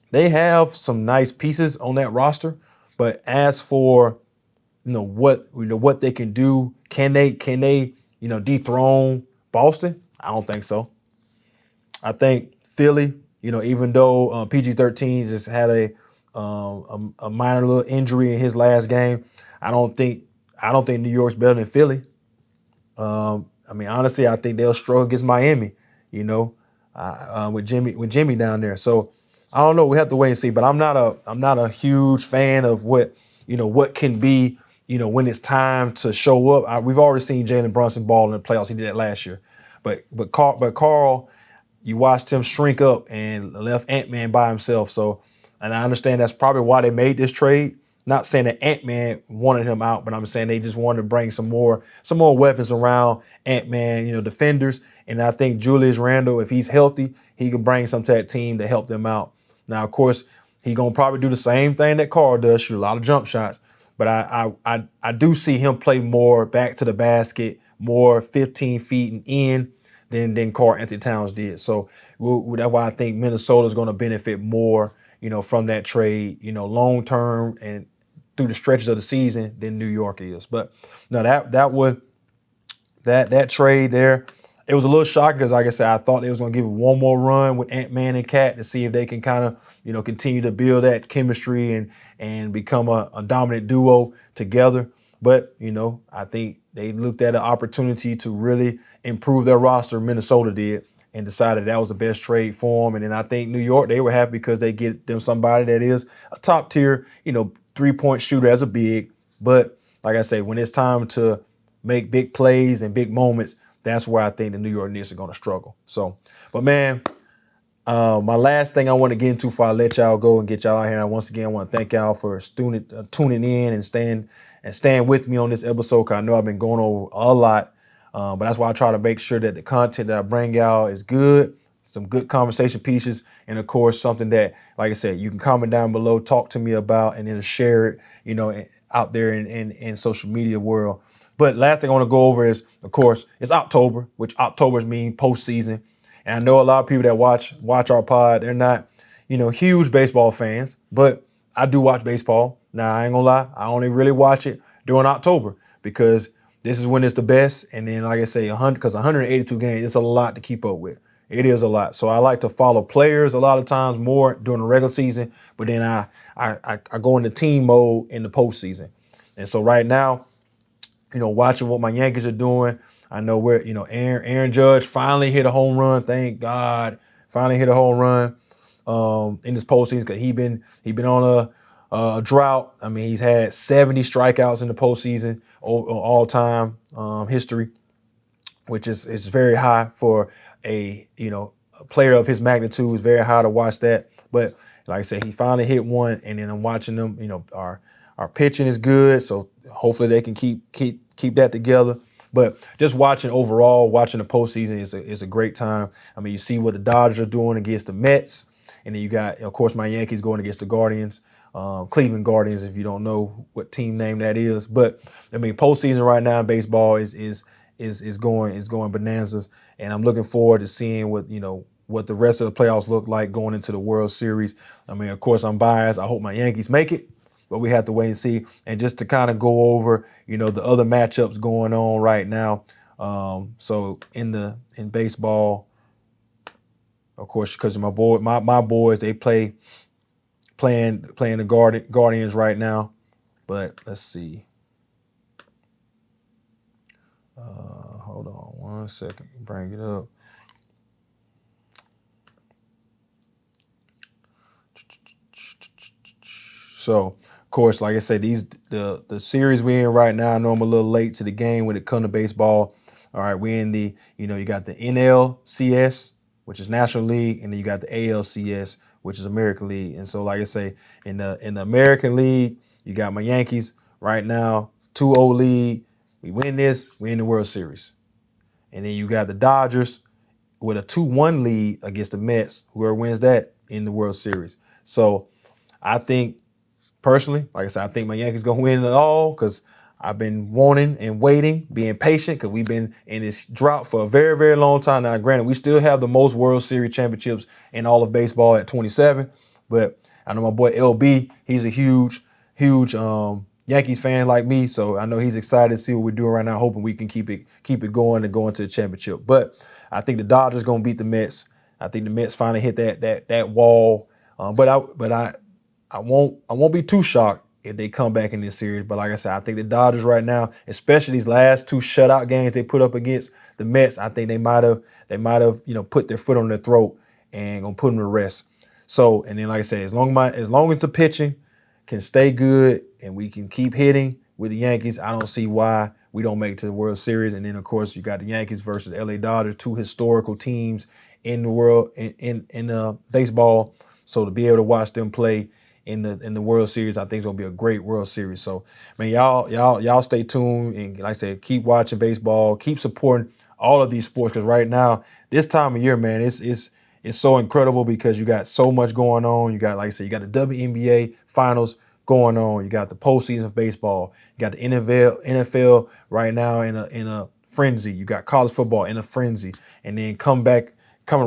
they have some nice pieces on that roster. But as for what they can do, can they dethrone Boston? I don't think so. I think Philly, even though PG-13 just had a minor little injury in his last game, I don't think New York's better than Philly. Honestly, I think they'll struggle against Miami, with Jimmy down there. So I don't know. We have to wait and see. But I'm not a huge fan of what can be, when it's time to show up. We've already seen Jalen Brunson ball in the playoffs. He did that last year. But Carl, you watched him shrink up and left Ant-Man by himself. So, and I understand that's probably why they made this trade. Not saying that Ant-Man wanted him out, but I'm saying they just wanted to bring some more weapons around Ant-Man, defenders. And I think Julius Randle, if he's healthy, he can bring some to that team to help them out. Now, of course, he's gonna probably do the same thing that Carl does, shoot a lot of jump shots. But I do see him play more back to the basket, more 15 feet and in than Karl Anthony Towns did. So that's why I think Minnesota is going to benefit more, from that trade, long term and through the stretches of the season than New York is. But no, that trade there, it was a little shocking because, like I said, I thought they was going to give it one more run with Ant-Man and Cat to see if they can kind of, continue to build that chemistry and become a dominant duo together. But, I think they looked at an opportunity to really improve their roster, Minnesota did, and decided that was the best trade for them. And then I think New York, they were happy because they get them somebody that is a top tier, three-point shooter as a big. But like I say, when it's time to make big plays and big moments, that's where I think the New York Knicks are going to struggle. So, but man, my last thing I want to get into before I let y'all go and get y'all out here, and once again, I want to thank y'all for tuning in and staying with me on this episode, because I know I've been going over a lot. But that's why I try to make sure that the content that I bring y'all is good, some good conversation pieces, and of course, something that, like I said, you can comment down below, talk to me about, and then share it, out there in social media world. But last thing I want to go over is, of course, it's October, which October's mean postseason. And I know a lot of people that watch our pod, they're not, huge baseball fans, but I do watch baseball. Now, I ain't gonna lie, I only really watch it during October because this is when it's the best. And then, like I say, 182 games, it's a lot to keep up with. It is a lot. So I like to follow players a lot of times more during the regular season, but then I go into team mode in the postseason. And so right now, watching what my Yankees are doing, I know where, Aaron Judge finally hit a home run. Thank God, finally hit a home run in this postseason, because he been on a drought. I mean, he's had 70 strikeouts in the postseason all time history, which is very high for a player of his magnitude. Is very high to watch that. But like I said, he finally hit one, and then I'm watching them. Our pitching is good, so hopefully they can keep that together. But just watching the postseason is a great time. I mean, you see what the Dodgers are doing against the Mets, and then you got, of course, my Yankees going against the Guardians, Cleveland Guardians, if you don't know what team name that is. But I mean, postseason right now in baseball is going bananas, and I'm looking forward to seeing what the rest of the playoffs look like going into the World Series. I mean, of course, I'm biased. I hope my Yankees make it, but we have to wait and see. And just to kind of go over, the other matchups going on right now. So in baseball, of course, because my boys, they playing the Guardians right now. But let's see. Hold on one second. Bring it up. So, of course, like I said, the series we're in right now, I know I'm a little late to the game when it comes to baseball. All right, we're in the, you got the NLCS, which is National League, and then you got the ALCS, which is American League. And so, like I say, in the American League, you got my Yankees right now, 2-0 lead. We win this, we in the World Series. And then you got the Dodgers with a 2-1 lead against the Mets. Whoever wins that in the World Series. So I think, personally, like I said, I think my Yankees going to win it all, because I've been wanting and waiting, being patient, because we've been in this drought for a very, very long time now. Granted, we still have the most World Series championships in all of baseball at 27. But I know my boy LB, he's a huge Yankees fan like me, so I know he's excited to see what we're doing right now, hoping we can keep it going and go into the championship. But I think the Dodgers gonna beat the Mets. I think the Mets finally hit that wall. But I won't be too shocked if they come back in this series. But like I said, I think the Dodgers right now, especially these last two shutout games they put up against the Mets, I think they might have put their foot on their throat and gonna put them to rest. So, and then like I said, as long as the pitching can stay good and we can keep hitting with the Yankees, I don't see why we don't make it to the World Series. And then, of course, you got the Yankees versus LA Dodgers, two historical teams in the world in baseball. So to be able to watch them play in the World Series. I think it's gonna be a great World Series. So, man, y'all stay tuned, and like I said, keep watching baseball, keep supporting all of these sports, because right now, this time of year, man, it's so incredible because you got so much going on. You got, like I said, you got the WNBA finals going on. You got the postseason of baseball. You got the NFL right now in a frenzy. You got college football in a frenzy, and then coming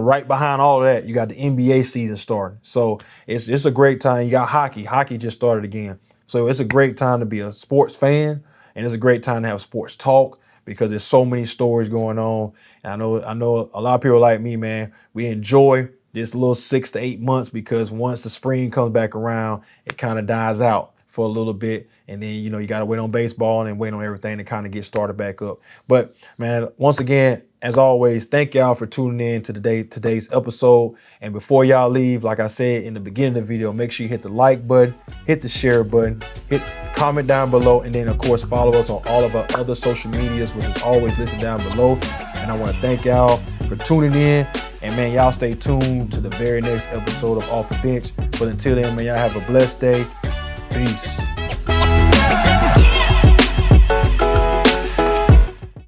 right behind all of that, you got the NBA season starting. So it's a great time. You got hockey. Hockey just started again. So it's a great time to be a sports fan, and it's a great time to have sports talk because there's so many stories going on. And I know a lot of people like me, man, we enjoy this little 6 to 8 months because once the spring comes back around, it kind of dies out for a little bit. And then, you got to wait on baseball and wait on everything to kind of get started back up. But, man, once again, as always, thank y'all for tuning in to today's episode. And before y'all leave, like I said in the beginning of the video, make sure you hit the like button, hit the share button, hit comment down below, and then, of course, follow us on all of our other social medias, which is always listed down below. And I want to thank y'all for tuning in. And, man, y'all stay tuned to the very next episode of Off the Bench. But until then, man, y'all have a blessed day. Peace.